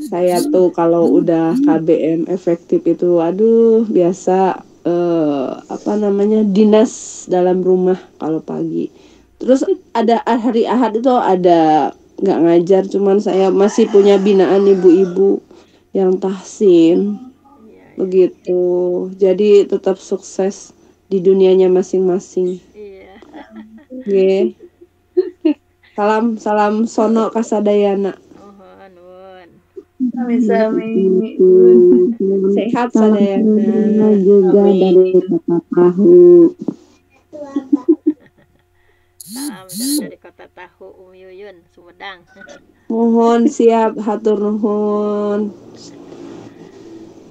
saya tuh kalau udah KBM efektif itu, aduh biasa apa namanya dinas dalam rumah kalau pagi. Terus ada hari Ahad itu ada nggak ngajar, cuman saya masih punya binaan ibu-ibu yang tahsin. Begitu. Jadi tetap sukses di dunianya masing-masing. Iya. Nggih. Salam sono kasadayana. Nuhun. Sami-sami. Sehat sadayana. Juga dari Kota Tahu. Salam dari Kota Tahu Yuyun, Sumedang. Mohon siap, hatur nuhun.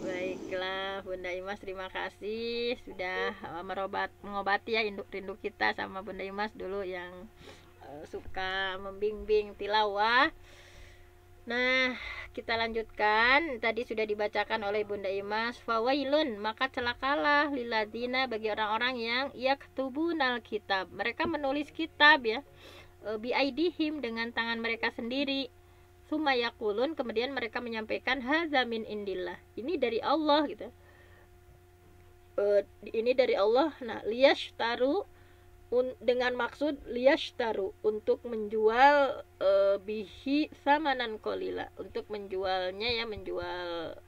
Baiklah Bunda Imas, terima kasih sudah mengobati ya rindu kita sama Bunda Imas dulu yang suka membimbing tilawah. Nah, kita lanjutkan. Tadi sudah dibacakan oleh Bunda Imas, fawailun, maka celakalah liladina, bagi orang-orang yang yaktubunal kitab, mereka menulis kitab ya, biaidihim, dengan tangan mereka sendiri. Sumayakulun, kemudian mereka menyampaikan hadza min indillah, ini dari Allah gitu. Ini dari Allah. Nah, liyashtaru, dengan maksud liyashtaru, untuk menjual bihi samanan kolila, untuk menjualnya ya, menjual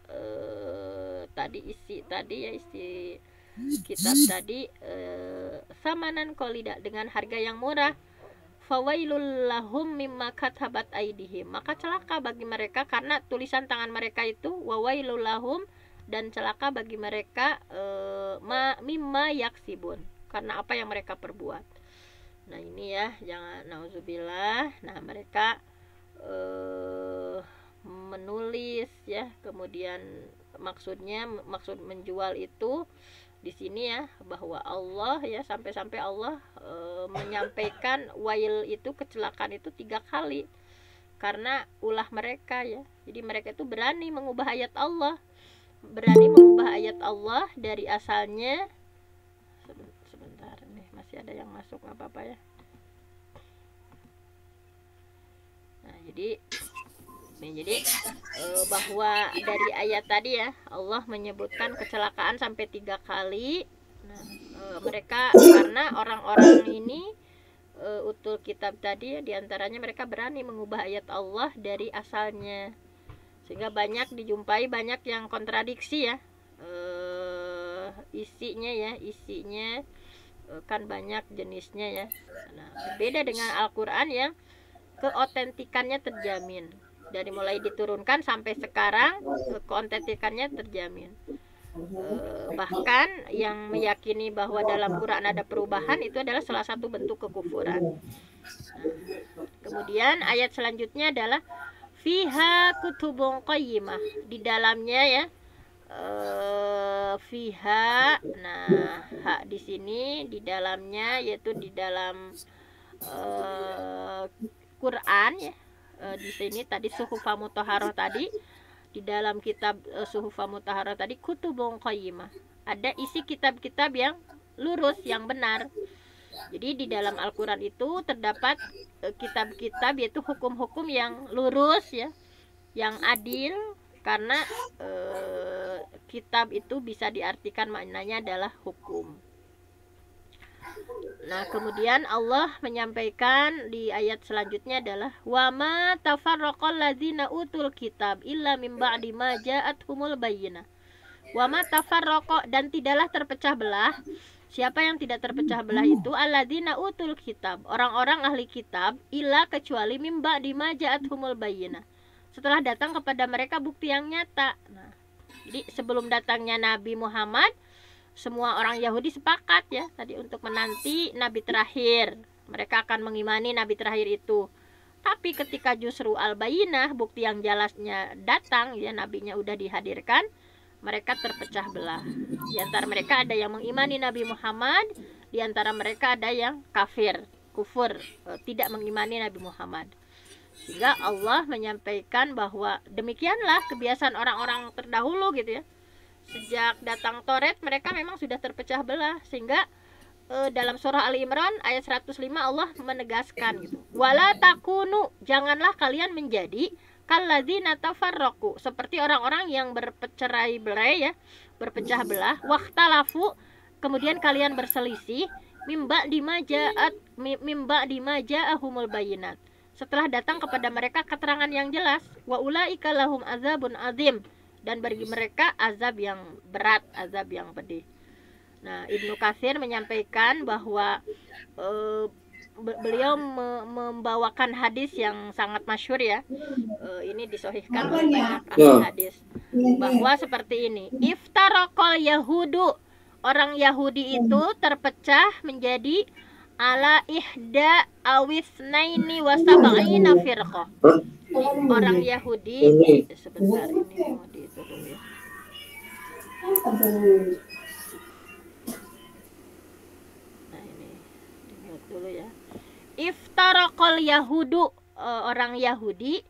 tadi isi kitab tadi, samanan kolida, dengan harga yang murah. Fawailul lahum mimma katabat aidihim, maka celaka bagi mereka karena tulisan tangan mereka itu. Wawailul lahum, dan celaka bagi mereka mimma yaksibun, karena apa yang mereka perbuat. Nah ini ya, jangan nauzubillah. Nah mereka menulis ya, kemudian maksud menjual itu di sini ya, bahwa Allah ya, sampai-sampai Allah menyampaikan wail itu, kecelakaan itu 3 kali karena ulah mereka ya. Jadi mereka itu berani mengubah ayat Allah, dari asalnya. Sebentar nih, masih ada yang masuk, nggak apa-apa ya. Nah jadi bahwa dari ayat tadi ya, Allah menyebutkan kecelakaan sampai 3 kali. Nah, mereka, karena orang-orang ini utul kitab tadi ya, diantaranya mereka berani mengubah ayat Allah dari asalnya, sehingga banyak dijumpai banyak yang kontradiksi ya, isinya kan banyak jenisnya ya. Nah, berbeda dengan Al-Quran yang keotentikannya terjamin. Dari mulai diturunkan sampai sekarang, keotentikannya terjamin. Bahkan yang meyakini bahwa dalam Quran ada perubahan, itu adalah salah satu bentuk kekufuran. Kemudian ayat selanjutnya adalah fiha kutubun qayyimah, di dalamnya ya, fiha. Nah, hak di sini di dalamnya, yaitu di dalam Quran ya. Di sini tadi suhufa mutahharah tadi, di dalam kitab suhufa mutahharah tadi, kutubun qayyimah, ada isi kitab-kitab yang lurus, yang benar. Jadi di dalam Al-Quran itu terdapat kitab-kitab, yaitu hukum-hukum yang lurus ya, yang adil, karena kitab itu bisa diartikan maknanya adalah hukum. Nah, kemudian Allah menyampaikan di ayat selanjutnya adalah wa ma tafarraqal ladzina utul kitab illa mim ba'di ma ja'atuhumul bayyinah. Wa ma tafarraqa, dan tidaklah terpecah belah. Siapa yang tidak terpecah belah itu? Alladzina utul kitab, orang-orang ahli kitab, illa, kecuali mim ba'di ma ja'atuhumul bayyinah, setelah datang kepada mereka bukti yang nyata. Nah, jadi sebelum datangnya Nabi Muhammad, semua orang Yahudi sepakat ya tadi untuk menanti Nabi terakhir. Mereka akan mengimani Nabi terakhir itu. Tapi ketika justru al-bayyinah, bukti yang jelasnya datang ya, nabinya udah dihadirkan, mereka terpecah belah. Di antara mereka ada yang mengimani Nabi Muhammad, di antara mereka ada yang kufur, tidak mengimani Nabi Muhammad. Sehingga Allah menyampaikan bahwa demikianlah kebiasaan orang-orang terdahulu gitu ya. Sejak datang Taurat mereka memang sudah terpecah belah, sehingga dalam surah Ali Imran ayat 105 Allah menegaskan gitu. Wala takunu, janganlah kalian menjadi kalladzina tafarraqu, seperti orang-orang yang bercerai-berai ya, berpecah belah, wahtalafu, kemudian kalian berselisih, mimba dimaja'ahumul bayinat, setelah datang kepada mereka keterangan yang jelas, wa ulaika lahum azabun azim, dan bagi mereka azab yang berat, azab yang pedih. Nah, Ibnu Katsir menyampaikan bahwa beliau membawakan hadis yang sangat masyhur ya. Ini disahihkan oleh banyak ahli hadis, bahwa seperti ini, iftaraqal yahudu, orang Yahudi itu terpecah menjadi ala ihda awisnaini wasab'ina firqah. Orang Yahudi, sebentar ini mau itu dulu ya. Nah ini dilihat dulu ya. Iftaraqal yahudu, orang Yahudi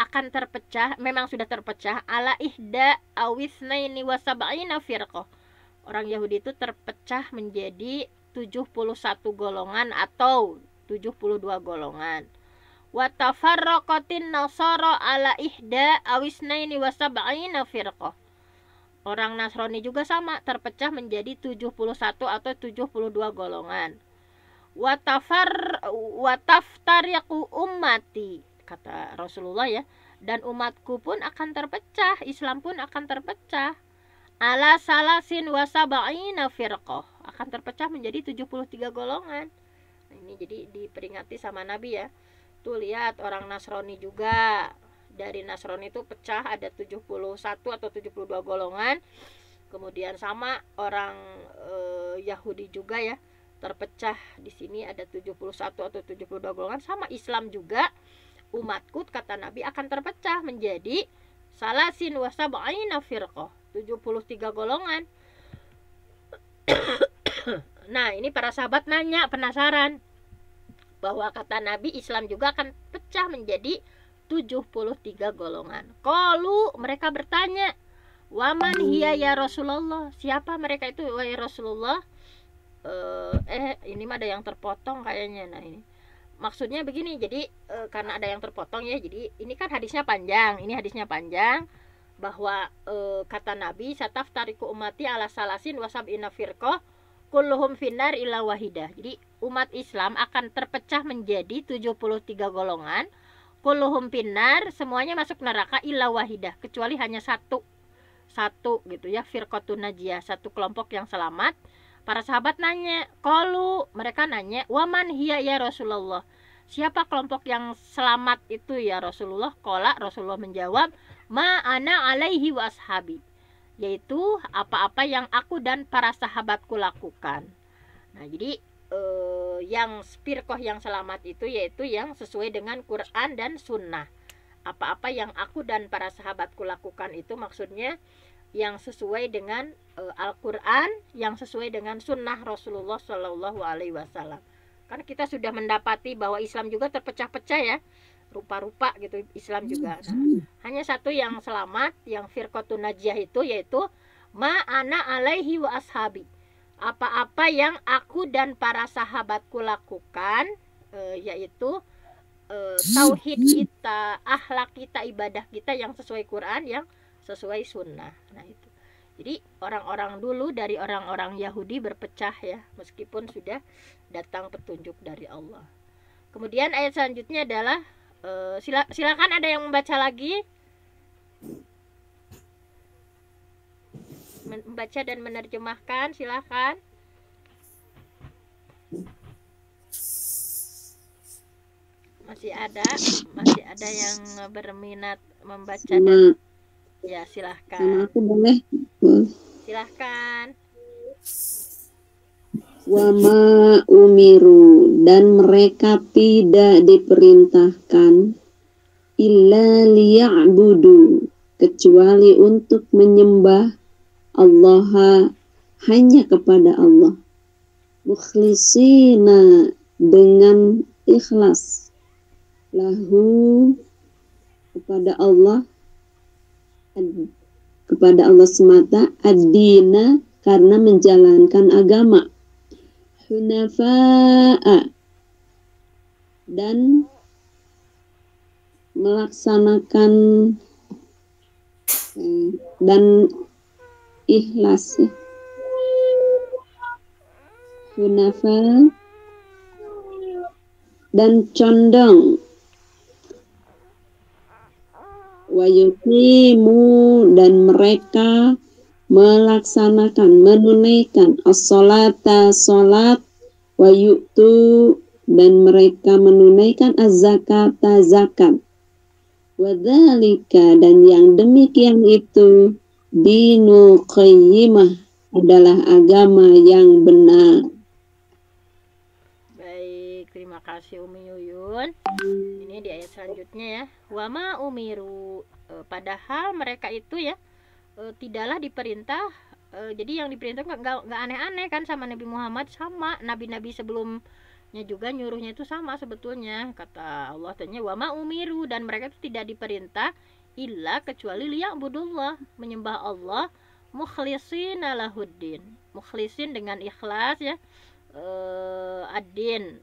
akan terpecah, memang sudah terpecah, ala ihda awisnaini wasab'ina firqah. Orang Yahudi itu terpecah menjadi 71 golongan atau 72 golongan. Wa tafarraqatin nasara ala ihda awisnaini wasab'ina firqah. Orang Nasrani juga sama, terpecah menjadi 71 atau 72 golongan. Wa taftariqu ummati, kata Rasulullah ya, dan umatku pun akan terpecah, Islam pun akan terpecah. Ala salasin wasab'ina firqah, akan terpecah menjadi 73 golongan. Nah, ini jadi diperingati sama Nabi ya. Tuh lihat orang Nasrani juga, dari Nasrani itu pecah ada 71 atau 72 golongan. Kemudian sama orang Yahudi juga ya, terpecah di sini ada 71 atau 72 golongan. Sama Islam juga, umatku kata Nabi akan terpecah menjadi salasin wasab'ina firqah, 73 golongan. Nah, ini para sahabat nanya, penasaran, bahwa kata Nabi Islam juga akan pecah menjadi 73 golongan. Qalu, mereka bertanya, waman hiya ya Rasulullah, siapa mereka itu wahai Rasulullah? Ini mah ada yang terpotong kayaknya. Nah ini maksudnya begini, jadi karena ada yang terpotong ya, jadi ini kan hadisnya panjang, ini hadisnya panjang, bahwa kata Nabi sataftariqu ummati ala salasin wasab'ina firqah kulluhum finnar illa wahidah. Jadi umat Islam akan terpecah menjadi 73 golongan, kulluhum finnar, semuanya masuk neraka, illa wahidah, kecuali hanya satu gitu ya, firqatun najiyah, satu kelompok yang selamat. Para sahabat nanya, qalu, mereka nanya, waman hiya ya Rasulullah, siapa kelompok yang selamat itu ya Rasulullah? Qala, Rasulullah menjawab, ma ana alaihi wa ashabi, yaitu apa-apa yang aku dan para sahabatku lakukan. Nah, jadi yang firqah yang selamat itu yaitu yang sesuai dengan Quran dan Sunnah. Apa-apa yang aku dan para sahabatku lakukan itu maksudnya yang sesuai dengan Al-Quran, yang sesuai dengan Sunnah Rasulullah Shallallahu Alaihi Wasallam. Kan kita sudah mendapati bahwa Islam juga terpecah-pecah ya, rupa-rupa gitu Islam juga. Nah, hanya satu yang selamat, yang firqatun najiyah itu yaitu ma ana alaihi wa ashabi, apa-apa yang aku dan para sahabatku lakukan, yaitu tauhid kita, akhlak kita, ibadah kita yang sesuai Quran, yang sesuai Sunnah. Nah itu. Jadi orang-orang dulu dari orang-orang Yahudi berpecah ya, meskipun sudah datang petunjuk dari Allah. Kemudian ayat selanjutnya adalah silakan ada yang membaca lagi, membaca dan menerjemahkan, silakan. Masih ada yang berminat membaca dan ya silahkan. Sama aku boleh. Silahkan. Wama umiru, dan mereka tidak diperintahkan illa liya'budu, kecuali untuk menyembah Allah, hanya kepada Allah, mukhlisina dengan ikhlas, lahu kepada Allah semata, ad-dina karena menjalankan agama, hunafa'a dan melaksanakan dan ikhlas, hunafa dan condong, wayuqimu dan mereka melaksanakan, menunaikan as-salata salat, wayu'tu dan mereka menunaikan az-zakata zakat, wadzalika dan yang demikian itu dinul qayyimah adalah agama yang benar. Baik, terima kasih Umi Yuyun. Ini di ayat selanjutnya ya. Wa ma umiru, padahal mereka itu ya tidaklah diperintah. Jadi yang diperintah nggak aneh-aneh kan sama Nabi Muhammad, sama nabi-nabi sebelumnya juga nyuruhnya itu sama sebetulnya. Kata Allah tanya wa ma umiru, dan mereka itu tidak diperintah illa kecuali liya'budullah, menyembah Allah, mukhlishina lahuddin, mukhlisin dengan ikhlas ya, ad-din,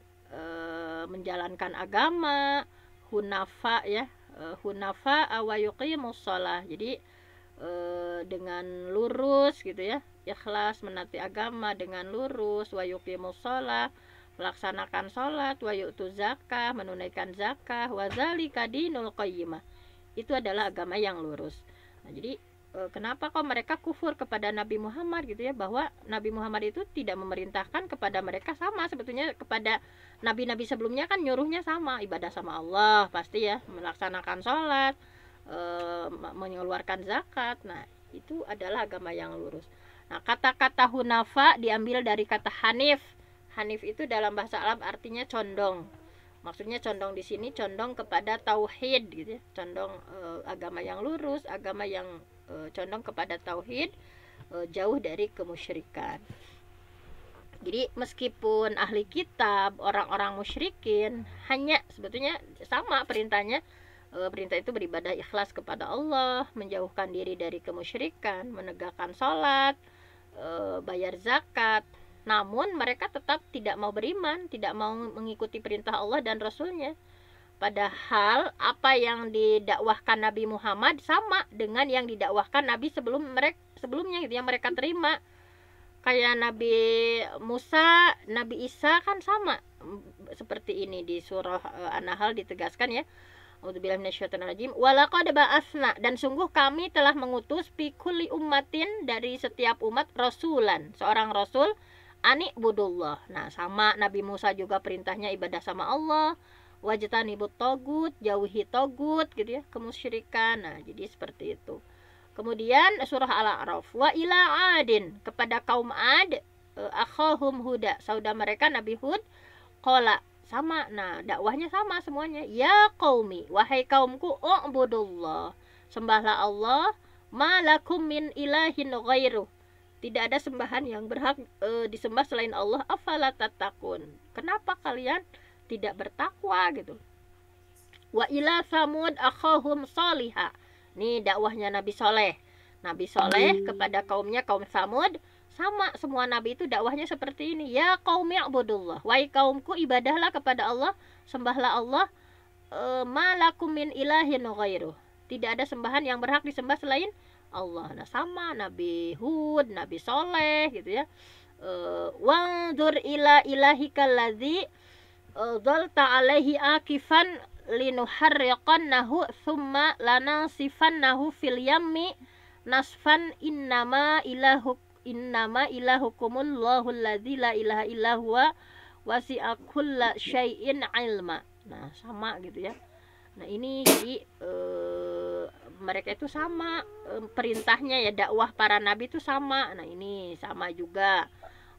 menjalankan agama, hunafa ya, hunafa wa yuqimus shalah, jadi dengan lurus gitu ya, ikhlas menati agama dengan lurus, wa yuqimus shalah melaksanakan sholat, wa yu'tu zakah menunaikan zakah, wa zalika dinul qayyimah, itu adalah agama yang lurus. Nah, jadi kenapa kok mereka kufur kepada Nabi Muhammad gitu ya, bahwa Nabi Muhammad itu tidak memerintahkan kepada mereka, sama sebetulnya kepada nabi-nabi sebelumnya kan nyuruhnya sama, ibadah sama Allah pasti ya, melaksanakan sholat, mengeluarkan zakat. Nah itu adalah agama yang lurus. Nah kata-kata hunafa diambil dari kata hanif. Hanif itu dalam bahasa Arab artinya condong. Maksudnya condong di sini condong kepada tauhid gitu ya, condong agama yang lurus, agama yang condong kepada tauhid, jauh dari kemusyrikan. Jadi meskipun ahli kitab, orang-orang musyrikin, hanya sebetulnya sama perintahnya. Perintah itu beribadah ikhlas kepada Allah, menjauhkan diri dari kemusyrikan, menegakkan sholat, bayar zakat. Namun mereka tetap tidak mau beriman, tidak mau mengikuti perintah Allah dan Rasulnya. Padahal apa yang didakwahkan Nabi Muhammad sama dengan yang didakwahkan Nabi sebelumnya gitu, yang mereka terima. Kayak Nabi Musa, Nabi Isa kan sama seperti ini di surah An-Nahl ditegaskan ya. A'udzubillahi minasyaitonirrajim. Walaqad ba'atsna, dan sungguh kami telah mengutus fi kulli ummatin, dari setiap umat, rasulan, seorang rasul, ani budullah. Nah sama Nabi Musa juga perintahnya ibadah sama Allah, wajtanibut togut, jauhi togut gitu ya, kemusyrikan. Nah jadi seperti itu. Kemudian surah Al-A'raf, wa ila adin, kepada kaum Ad, akhahum huda, saudara mereka Nabi Hud, qala, sama. Nah dakwahnya sama semuanya, ya qaumi, wahai kaumku, u'budullah, sembahlah Allah, ma lakum min ilahin ghairuh, tidak ada sembahan yang berhak disembah selain Allah, afala tattaqun, kenapa kalian tidak bertakwa gitu. Wa ila samud akhahum salihah, ini dakwahnya Nabi Soleh. Nabi Soleh kepada kaumnya, kaum Samud, sama semua nabi itu dakwahnya seperti ini, ya qaumi i'budullah, wahai kaumku ibadahlah kepada Allah, sembahlah Allah, ma lakum min ilahin ghairuh, tidak ada sembahan yang berhak disembah selain Allah. Nah sama Nabi Hud, Nabi Soleh gitu ya, wanzur ila ilahikal ladzi dhalta alaihi akifan linuharriqannahu thumma lanasifannahu fil yammi nasfan innama ilahukumullahu alladzi la ilaha illa huwa wasi'a kulla syai'in ilma. Nah sama gitu ya. Nah ini jadi mereka itu sama perintahnya ya, dakwah para nabi itu sama. Nah ini sama juga,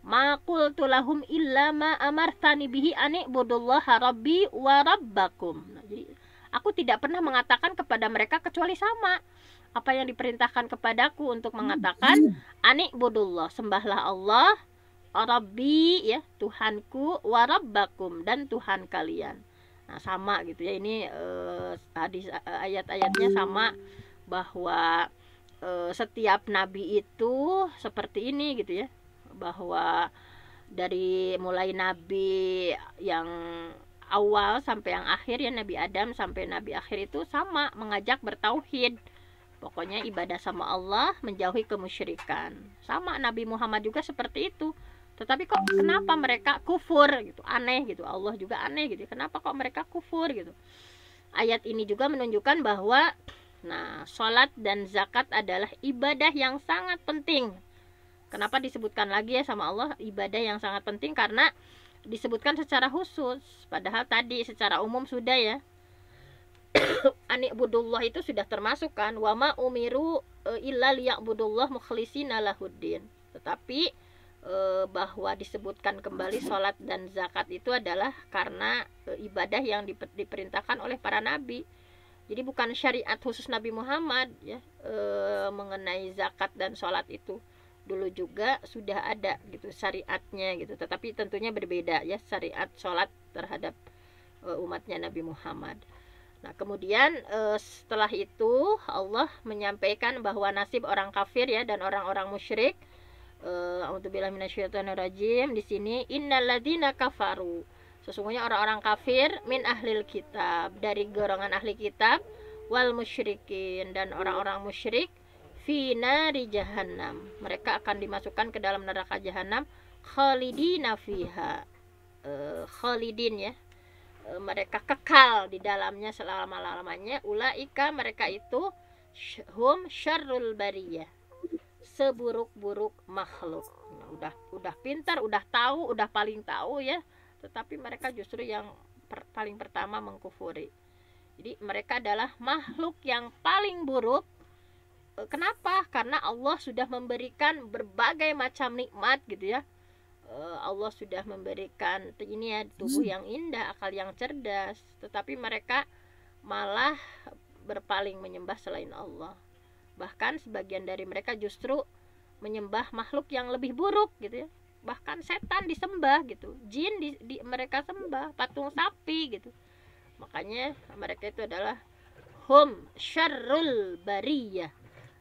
ma qultu lahum illa ma amartani bihi ani budullaha rabbi wa rabbakum. Nah, jadi aku tidak pernah mengatakan kepada mereka kecuali sama apa yang diperintahkan kepadaku, untuk mengatakan ani budullah, sembahlah Allah, Rabbi ya, Tuhanku, wa rabbakum, dan Tuhan kalian. Nah, sama gitu ya, ini hadis ayat-ayatnya sama, bahwa setiap nabi itu seperti ini gitu ya, bahwa dari mulai nabi yang awal sampai yang akhir ya, Nabi Adam sampai nabi akhir itu sama, mengajak bertauhid. Pokoknya ibadah sama Allah, menjauhi kemusyrikan. Sama Nabi Muhammad juga seperti itu. Tetapi kok kenapa mereka kufur gitu? Aneh gitu. Allah juga aneh gitu. Kenapa kok mereka kufur gitu? Ayat ini juga menunjukkan bahwa sholat dan zakat adalah ibadah yang sangat penting. Kenapa disebutkan lagi ya sama Allah ibadah yang sangat penting? Karena disebutkan secara khusus. Padahal tadi secara umum sudah ya. Anikbudullah itu sudah termasuk kan, wama umiru illa liya'budullah mukhlisina lahuddin. Tetapi bahwa disebutkan kembali sholat dan zakat itu adalah karena ibadah yang diperintahkan oleh para nabi. Jadi bukan syariat khusus Nabi Muhammad ya, mengenai zakat dan sholat itu dulu juga sudah ada gitu syariatnya gitu, tetapi tentunya berbeda ya syariat sholat terhadap umatnya Nabi Muhammad. Nah, kemudian setelah itu Allah menyampaikan bahwa nasib orang kafir ya dan orang-orang musyrik. A'udzubillahi minasyaitonirrajim. Di sini innalladzina kafaru. Sesungguhnya orang-orang kafir min ahlil kitab, dari golongan ahli kitab, wal musyrikin, dan orang-orang musyrik, fi nari jahannam. Mereka akan dimasukkan ke dalam neraka jahanam, khalidina fiha. Khalidin ya. Mereka kekal di dalamnya selama-lamanya. Ulaika, mereka itu hum syarrul bariyah, seburuk-buruk makhluk. Nah, udah pintar, udah tahu, udah paling tahu ya, tetapi mereka justru yang paling pertama mengkufuri. Jadi mereka adalah makhluk yang paling buruk. Kenapa? Karena Allah sudah memberikan berbagai macam nikmat gitu ya. Allah sudah memberikan ini ya, tubuh yang indah, akal yang cerdas, tetapi mereka malah berpaling menyembah selain Allah. Bahkan sebagian dari mereka justru menyembah makhluk yang lebih buruk gitu ya. Bahkan setan disembah gitu, jin mereka sembah, patung sapi gitu. Makanya mereka itu adalah hum syarrul bariyah.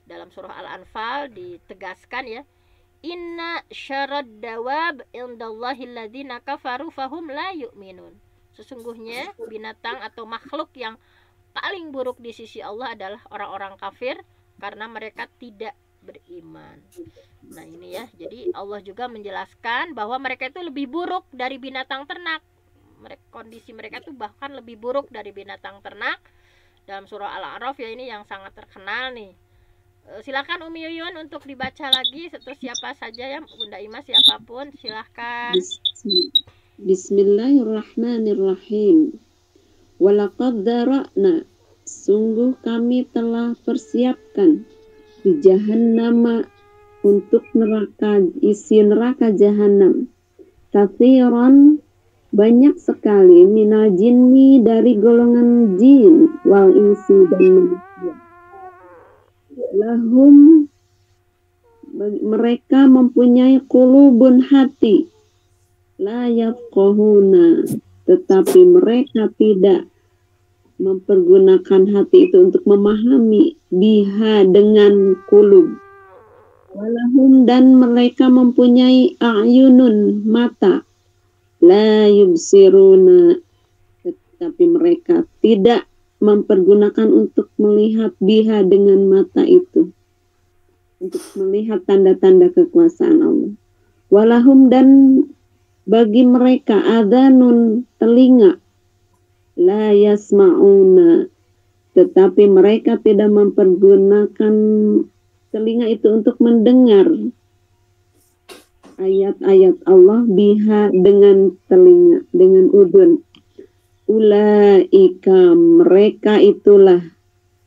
Dalam surah Al-Anfal ditegaskan ya, inna syarad dawab indallahi alladzina kafaru fahum la yu'minun. Sesungguhnya binatang atau makhluk yang paling buruk di sisi Allah adalah orang-orang kafir, karena mereka tidak beriman. Nah ini ya, jadi Allah juga menjelaskan bahwa mereka itu lebih buruk dari binatang ternak. Kondisi mereka itu bahkan lebih buruk dari binatang ternak. Dalam surah Al-A'raf ya, ini yang sangat terkenal nih. Silakan Umi Yuyun untuk dibaca lagi, atau siapa saja ya, Bunda Ima, siapapun silahkan. Bismillahirrahmanirrahim. Walaqad dzara'na, sungguh kami telah persiapkan di jahannam, untuk neraka, isi neraka jahanam, katsiran, banyak sekali, minal jinni, dari golongan jin, wal insi, dan manusia. Lahum, mereka mempunyai qulubun, hati, la yafqahuna, tetapi mereka tidak mempergunakan hati itu untuk memahami, biha, dengan qulub. Walahum, dan mereka mempunyai a'yunun, mata, la yubsiruna, tetapi mereka tidak mempergunakan untuk melihat, biha, dengan mata itu, untuk melihat tanda-tanda kekuasaan Allah. Walahum, dan bagi mereka adhanun, telinga, la yasma'una, tetapi mereka tidak mempergunakan telinga itu untuk mendengar ayat-ayat Allah, biha, dengan telinga, dengan udun. Ulaika, mereka itulah,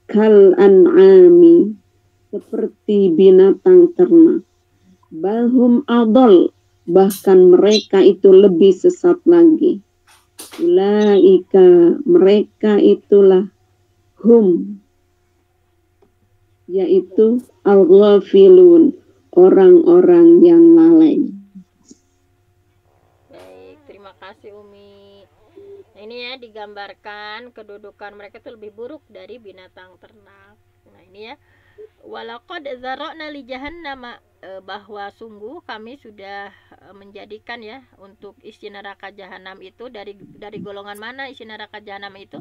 kal an'ami, seperti binatang ternak. Balhum adol, bahkan mereka itu lebih sesat lagi. Ulaika, mereka itulah, hum, yaitu al-ghafilun, orang-orang yang lalai. kasih Umi. Nah, ini ya digambarkan kedudukan mereka itu lebih buruk dari binatang ternak. Nah, ini ya. Walaqad dzara'na li jahannam, bahwa sungguh kami sudah menjadikan ya untuk isi neraka jahanam itu dari golongan mana isi neraka jahanam itu?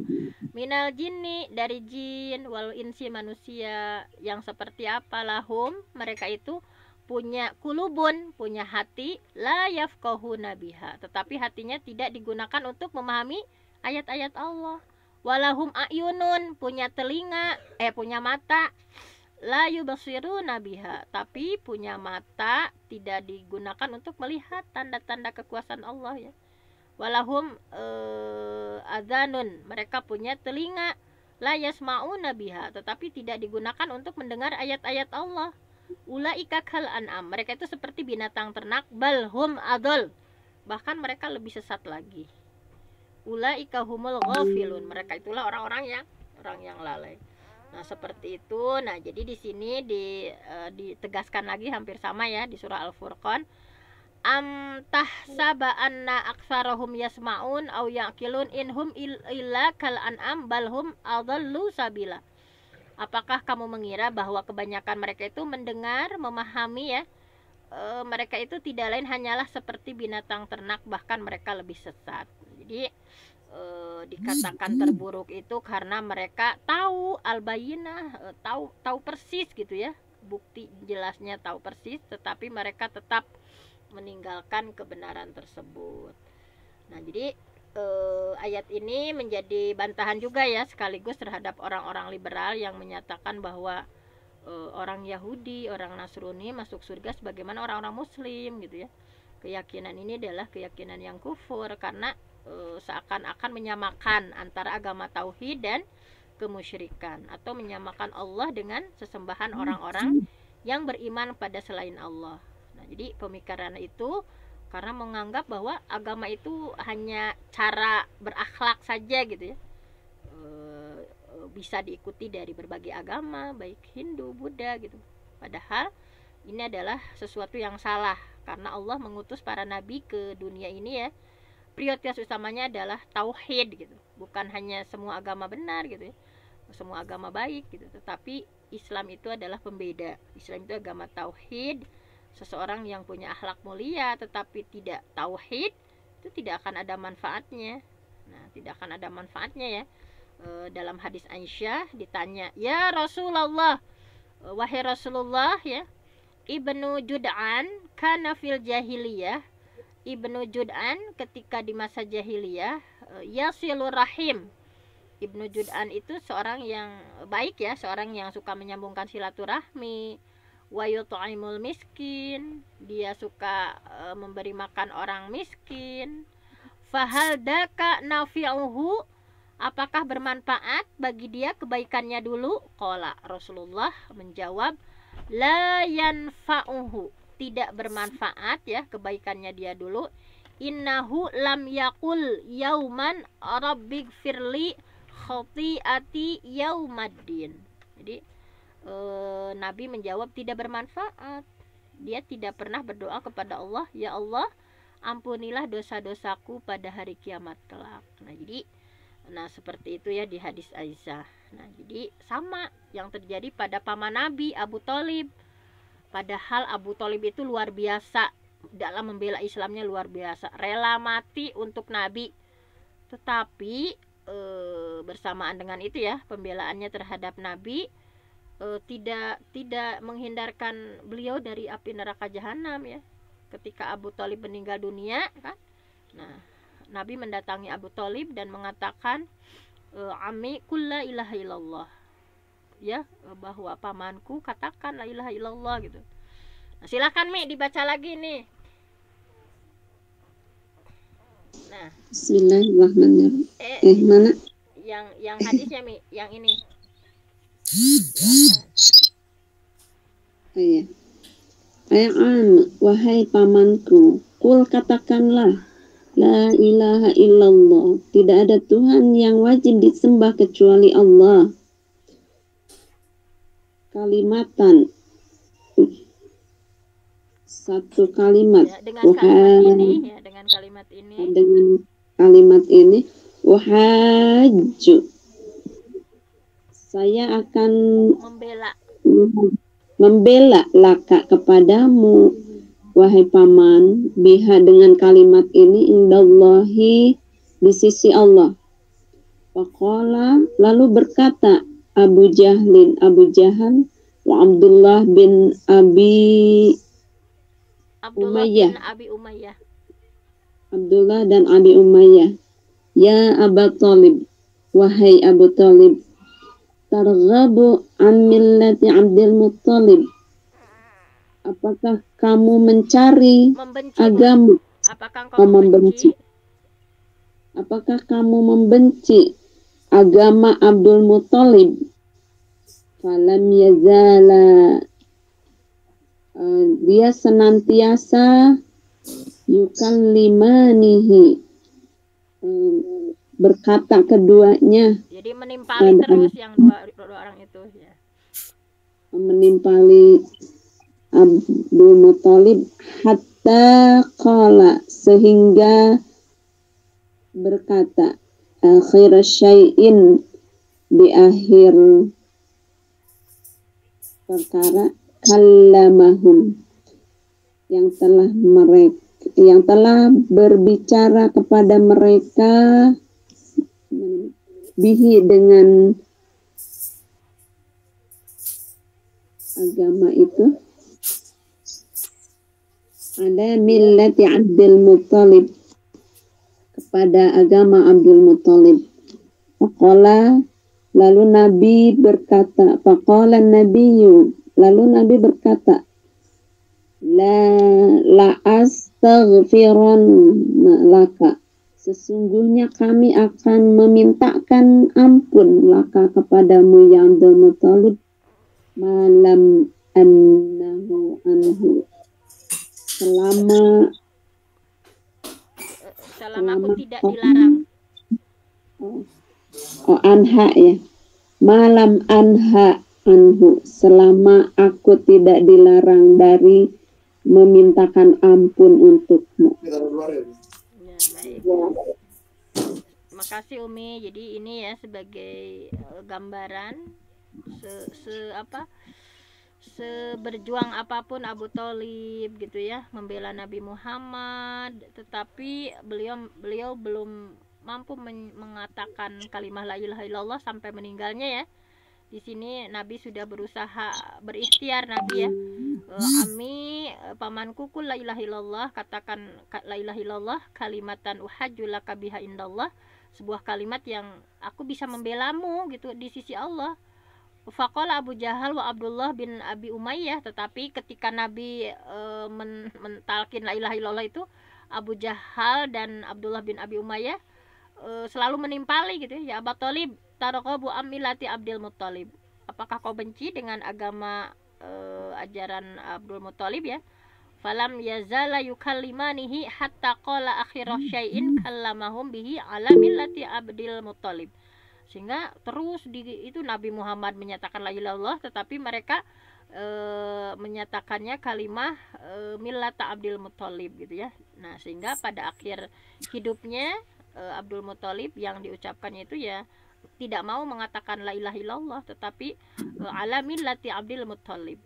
Minal jinni, dari jin, wal insi, manusia. Yang seperti apa? Lahum, mereka itu punya kulubun, punya hati, la yafqahuna biha, tetapi hatinya tidak digunakan untuk memahami ayat-ayat Allah. Walahum ayunun, punya telinga, punya mata, la yubasiruna biha, tapi punya mata tidak digunakan untuk melihat tanda-tanda kekuasaan Allah ya. Walahum adzanun, mereka punya telinga, la yasma'una biha, tetapi tidak digunakan untuk mendengar ayat-ayat Allah. Ulaika kal an'am, mereka itu seperti binatang ternak, bal hum adol, bahkan mereka lebih sesat lagi. Ulaika humul ghafilun, mereka itulah orang yang lalai. Nah, seperti itu. Nah, jadi di sini ditegaskan lagi hampir sama ya di surah Al-Furqan. Am tahsaba anna aktsarahum yasma'un aw yaqilun inhum illa kal an'am bal hum adallu sabila. Apakah kamu mengira bahwa kebanyakan mereka itu mendengar, memahami ya? Mereka itu tidak lain hanyalah seperti binatang ternak, bahkan mereka lebih sesat. Jadi dikatakan terburuk itu karena mereka tahu al-bayyinah, tahu persis gitu ya, bukti jelasnya tahu persis, tetapi mereka tetap meninggalkan kebenaran tersebut. Nah, jadi ayat ini menjadi bantahan juga ya sekaligus terhadap orang-orang liberal yang menyatakan bahwa orang Yahudi, orang Nasrani masuk surga sebagaimana orang-orang Muslim gitu ya. Keyakinan ini adalah keyakinan yang kufur karena seakan-akan menyamakan antara agama tauhid dan kemusyrikan, atau menyamakan Allah dengan sesembahan orang-orang yang beriman pada selain Allah. Nah, jadi pemikiran itu karena menganggap bahwa agama itu hanya cara berakhlak saja gitu ya, bisa diikuti dari berbagai agama, baik Hindu, Buddha gitu. Padahal ini adalah sesuatu yang salah karena Allah mengutus para nabi ke dunia ini ya. Prioritas utamanya adalah tauhid gitu, bukan hanya semua agama benar gitu ya, semua agama baik gitu, tetapi Islam itu adalah pembeda. Islam itu agama tauhid. Seseorang yang punya akhlak mulia tetapi tidak tauhid, itu tidak akan ada manfaatnya. Nah, tidak akan ada manfaatnya ya. Dalam hadis Aisyah ditanya, ya Rasulullah, wahai Rasulullah ya, Ibnu Jud'an kana fil jahiliyah, Ibnu Jud'an ketika di masa jahiliyah, yasilur rahim. Ibnu Jud'an itu seorang yang baik ya, seorang yang suka menyambungkan silaturahmi, wa yut'imul miskin, dia suka memberi makan orang miskin. Fahal daka nafi'uhu, apakah bermanfaat bagi dia kebaikannya dulu? Qala, Rasulullah menjawab, la yanfa'uhu, tidak bermanfaat ya kebaikannya dia dulu. Innahu lam yaqul yauman rabbighfirli khati'ati yaumaddin. Jadi Nabi menjawab tidak bermanfaat. Dia tidak pernah berdoa kepada Allah, ya Allah, ampunilah dosa-dosaku pada hari kiamat kelak. Nah, seperti itu ya di hadis Aisyah. Nah, jadi sama yang terjadi pada paman Nabi Abu Thalib. Padahal Abu Thalib itu luar biasa dalam membela Islamnya, luar biasa, rela mati untuk Nabi. Tetapi bersamaan dengan itu ya, pembelaannya terhadap Nabi tidak menghindarkan beliau dari api neraka jahanam ya. Ketika Abu Thalib meninggal dunia kan, nah Nabi mendatangi Abu Thalib dan mengatakan, Ami qul la ilaha illallah, ya, bahwa pamanku katakan la ilaha illallah gitu. Nah, silakan Mi dibaca lagi nih. Nah, Bismillahirrahmanirrahim. Mana? Yang hadisnya Mi, yang ini. Iya. Ayam, wahai pamanku, kul katakanlah, la ilaha illallah, tidak ada Tuhan yang wajib disembah kecuali Allah. Kalimatan, satu kalimat. Ya, dengan kalimat ini ya, dengan kalimat ini. Dengan kalimat ini, wahaju. Saya akan membela laka kepadamu, wahai paman, biha dengan kalimat ini, indallahi, di sisi Allah. Faqala, lalu berkata Abu Jahal wa Abdullah bin Abi Umayyah. Abdullah dan Abi Umayyah, ya Abu Talib, wahai Abu Talib, targhabu an millati Abdul Muttalib, apakah kamu mencari agama? Apakah kamu membenci agama Abdul Muttalib? Falam yazala, dia senantiasa yukallimanihi, berkata keduanya. Jadi menimpali terus yang dua orang itu ya. Menimpali Abdul Muttalib hatta qala, sehingga berkata akhir syai'in, di akhir perkara, kallamahum, yang telah berbicara kepada mereka bihi, dengan agama itu, ada millati Abdul Muttalib, kepada agama Abdul Muttalib. Faqala, lalu Nabi berkata, faqala nabiyyu, lalu Nabi berkata, la astaghfirun laka, sesungguhnya kami akan memintakan ampun laka kepadamu ya Abdul Muttalib, malam anhu, selama aku tidak dilarang. Anha ya, malam anha anhu, selama aku tidak dilarang dari memintakan ampun untukmu. Ya, baik. Makasih Umi. Jadi ini ya sebagai gambaran seberjuang apapun Abu Thalib gitu ya, membela Nabi Muhammad, tetapi beliau belum mampu mengatakan kalimah la ilaha illallah sampai meninggalnya ya. Di sini Nabi sudah berusaha berikhtiar, Nabi ya. Ami pamanku kul la ilaha illallah, katakan la ilaha illallah kalimatan uhajju laka biha indallah, sebuah kalimat yang aku bisa membelamu gitu di sisi Allah. Faqala Abu Jahal wa Abdullah bin Abi Umayyah, tetapi ketika Nabi mentalkin la ilaha illallah itu, Abu Jahal dan Abdullah bin Abi Umayyah selalu menimpali gitu ya. Ya Abu Talib, tarqabu amilati Abdul Muttalib, apakah kau benci dengan agama ajaran Abdul Muttalib ya? Falam yazala yukallimanihi hatta qala akhirah syai'in kallamahum bihi ala millati Abdul Muttalib, sehingga terus itu Nabi Muhammad menyatakan la ilaha illallah, tetapi mereka menyatakannya kalimah millata Abdul Muttalib gitu ya. Nah, sehingga pada akhir hidupnya Abdul Muttalib yang diucapkannya itu ya tidak mau mengatakan la ilaha illallah, tetapi ala millati Abdul Muttalib,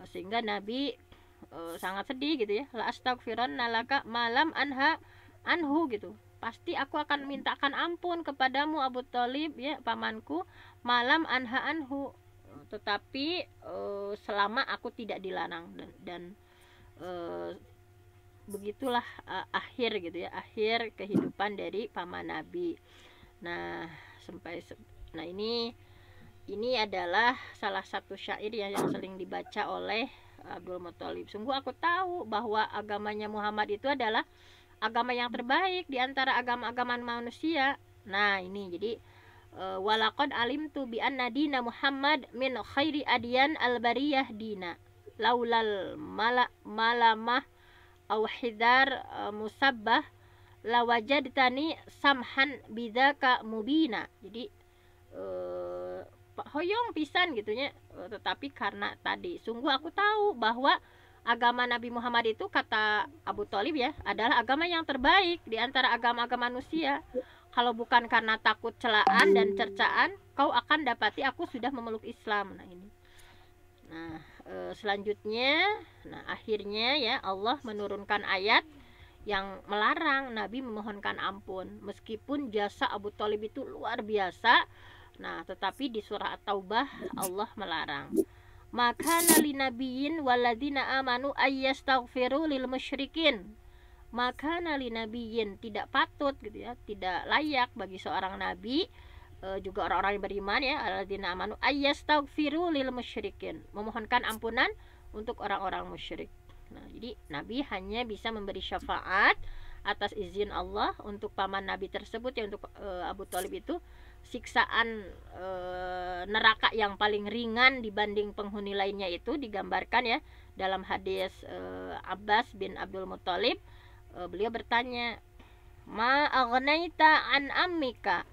sehingga Nabi sangat sedih gitu ya. La astaghfiranna laka malam anha anhu gitu, pasti aku akan mintakan ampun kepadamu Abu Thalib ya pamanku, malam anha anhu, tetapi selama aku tidak dilarang, dan begitulah akhir gitu ya, akhir kehidupan dari paman Nabi. Nah, ini adalah salah satu syair yang sering dibaca oleh Abdul Muttalib. Sungguh aku tahu bahwa agamanya Muhammad itu adalah agama yang terbaik di antara agama-agama manusia. Nah, ini jadi walaqad alimtu bi anna dina Muhammad min khairi adyan al-bariyah dina laulal malamah aw hidar musabbah lawajadtani samhan bidzaka mubina. Jadi hoyong pisan gitunya, tetapi karena tadi sungguh aku tahu bahwa agama Nabi Muhammad itu, kata Abu Thalib ya, adalah agama yang terbaik di antara agama-agama manusia. Kalau bukan karena takut celaan dan cercaan, kau akan dapati aku sudah memeluk Islam. Nah ini. Nah selanjutnya, nah akhirnya ya Allah menurunkan ayat yang melarang Nabi memohonkan ampun. Meskipun jasa Abu Thalib itu luar biasa, nah tetapi di surah At-Taubah Allah melarang. Maka nali nabiyin waladina amanu ayyastaghfiru lil musyrikin. Maka nali nabiyin, tidak patut gitu ya, tidak layak bagi seorang nabi, juga orang-orang yang beriman ya, alladzina amanu ayyastaghfiru lil musyrikin, memohonkan ampunan untuk orang-orang musyrik. Nah, jadi nabi hanya bisa memberi syafaat atas izin Allah untuk paman nabi tersebut ya, untuk Abu Thalib itu, siksaan neraka yang paling ringan dibanding penghuni lainnya itu digambarkan ya dalam hadis Abbas bin Abdul Muthalib. Beliau bertanya, ma aghnaita an ammika,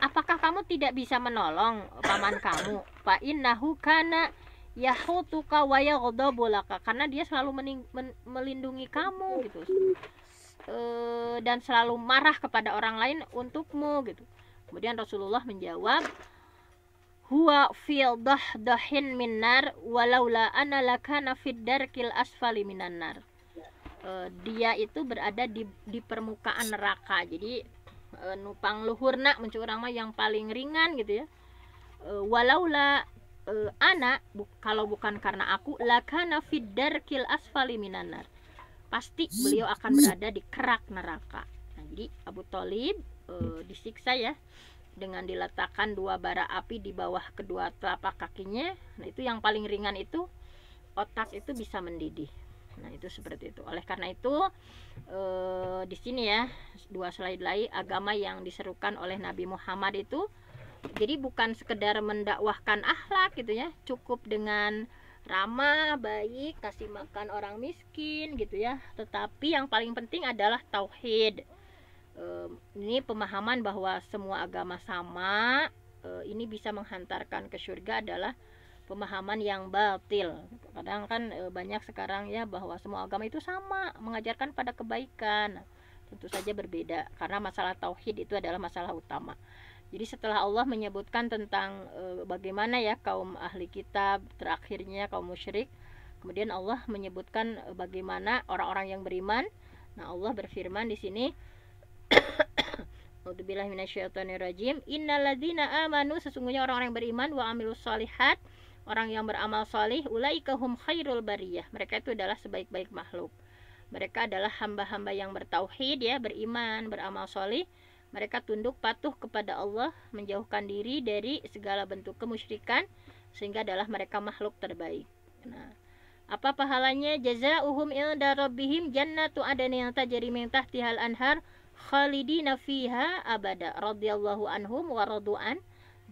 apakah kamu tidak bisa menolong paman kamu? Fa innahu kana yahutuka wa yaghdabu laka, karena dia selalu melindungi kamu gitu, dan selalu marah kepada orang lain untukmu gitu. Kemudian Rasulullah menjawab, huwa fil dahdahin minnar walaula ana lakana fid darkil asfali minan nar. Dia itu berada di permukaan neraka. Jadi nupang luhurna mencurang mah yang paling ringan gitu ya. Walaula ana, kalau bukan karena aku, lakana fid darkil asfali minan nar. Pasti beliau akan berada di kerak neraka. Nah, jadi Abu Thalib disiksa ya dengan diletakkan 2 bara api di bawah kedua telapak kakinya. Nah itu yang paling ringan itu, otak itu bisa mendidih. Nah itu seperti itu. Oleh karena itu di sini ya 2 slide lagi, agama yang diserukan oleh Nabi Muhammad itu jadi bukan sekedar mendakwahkan akhlak gitu ya, cukup dengan ramah, baik, kasih makan orang miskin gitu ya, tetapi yang paling penting adalah tauhid. Ini pemahaman bahwa semua agama sama, ini bisa menghantarkan ke surga adalah pemahaman yang batil. Kadang kan banyak sekarang ya bahwa semua agama itu sama, mengajarkan pada kebaikan. Tentu saja berbeda, karena masalah tauhid itu adalah masalah utama. Jadi setelah Allah menyebutkan tentang bagaimana ya kaum ahli kitab, terakhirnya kaum musyrik, kemudian Allah menyebutkan bagaimana orang-orang yang beriman. Nah Allah berfirman di sini, A'udzubillahi minasyaitonirrajim, innalladzina amanu, sesungguhnya orang-orang yang beriman, wa amilus shalihat, orang yang beramal salih, ulaika hum khairul bariyah, mereka itu adalah sebaik-baik makhluk. Mereka adalah hamba-hamba yang bertauhid ya, beriman, beramal salih. Mereka tunduk patuh kepada Allah, menjauhkan diri dari segala bentuk kemusyrikan, sehingga adalah mereka makhluk terbaik. Nah, apa pahalanya? Jazaohum inda rabbihim jannatu adnin tajri min tahtihal anhar khalidina fiha abada radhiyallahu anhum wa radu'an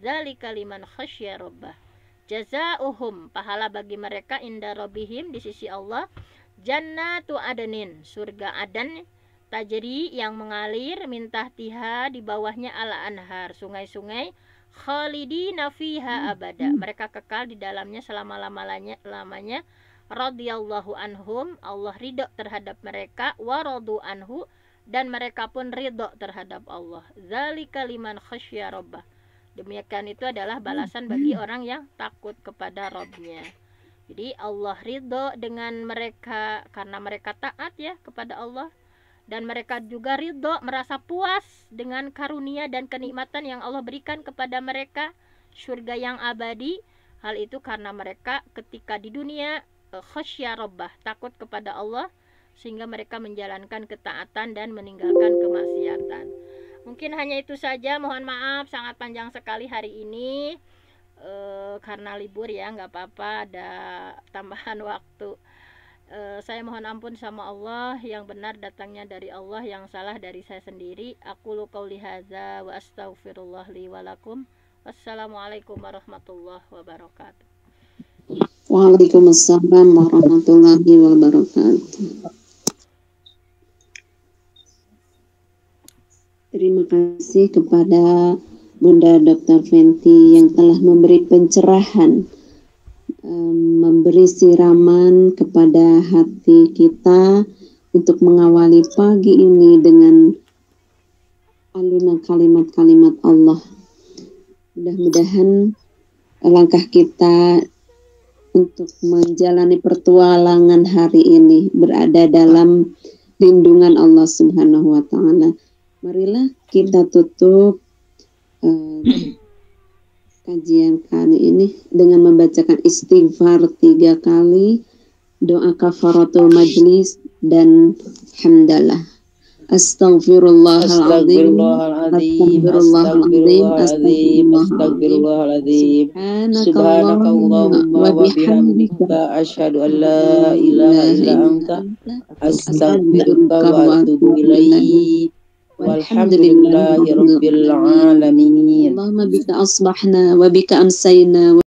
dzalika liman khasyya rabbah. Jazaohum, pahala bagi mereka, inda rabbihim, di sisi Allah, jannatu adnin, surga Adan, tajri, yang mengalir, min tahtiha, di bawahnya, ala anhar, sungai-sungai, khalidina fiha abada, mereka kekal di dalamnya selama-lamanya, radhiyallahu anhum, Allah ridho terhadap mereka, wa radu anhu, dan mereka pun ridho terhadap Allah. Dzalika liman khasyya rabbah, demikian itu adalah balasan bagi orang yang takut kepada Rabbnya. Jadi Allah ridho dengan mereka karena mereka taat ya kepada Allah, dan mereka juga ridho, merasa puas dengan karunia dan kenikmatan yang Allah berikan kepada mereka, surga yang abadi. Hal itu karena mereka ketika di dunia khasyya rabbah, takut kepada Allah, sehingga mereka menjalankan ketaatan dan meninggalkan kemaksiatan. Mungkin hanya itu saja, mohon maaf sangat panjang sekali hari ini karena libur ya, nggak apa-apa, ada tambahan waktu. Saya mohon ampun sama Allah, yang benar datangnya dari Allah, yang salah dari saya sendiri. Aqulu qauli hadza wa astaghfirullah li wa lakum. Wassalamualaikum warahmatullahi wabarakatuh. Waalaikumsalam warahmatullahi wabarakatuh. Terima kasih kepada Bunda Dr. Fenty yang telah memberi pencerahan memberi siraman kepada hati kita untuk mengawali pagi ini dengan alunan kalimat-kalimat Allah. Mudah-mudahan langkah kita untuk menjalani pertualangan hari ini berada dalam lindungan Allah Subhanahu wa Ta'ala. Marilah kita tutup kajian kali ini dengan membacakan istighfar 3 kali, doa kafaratul majlis, dan hamdalah. Astaghfirullahaladzim, Astagfirullahaladzim. Subhanakallahumma wa bihamdika asyhadu an la ilaha illa anta astaghfiruka wa atubu ilaik. Walhamdulillahi rabbil alamin. Allahumma bika asbahna wa bika amsayna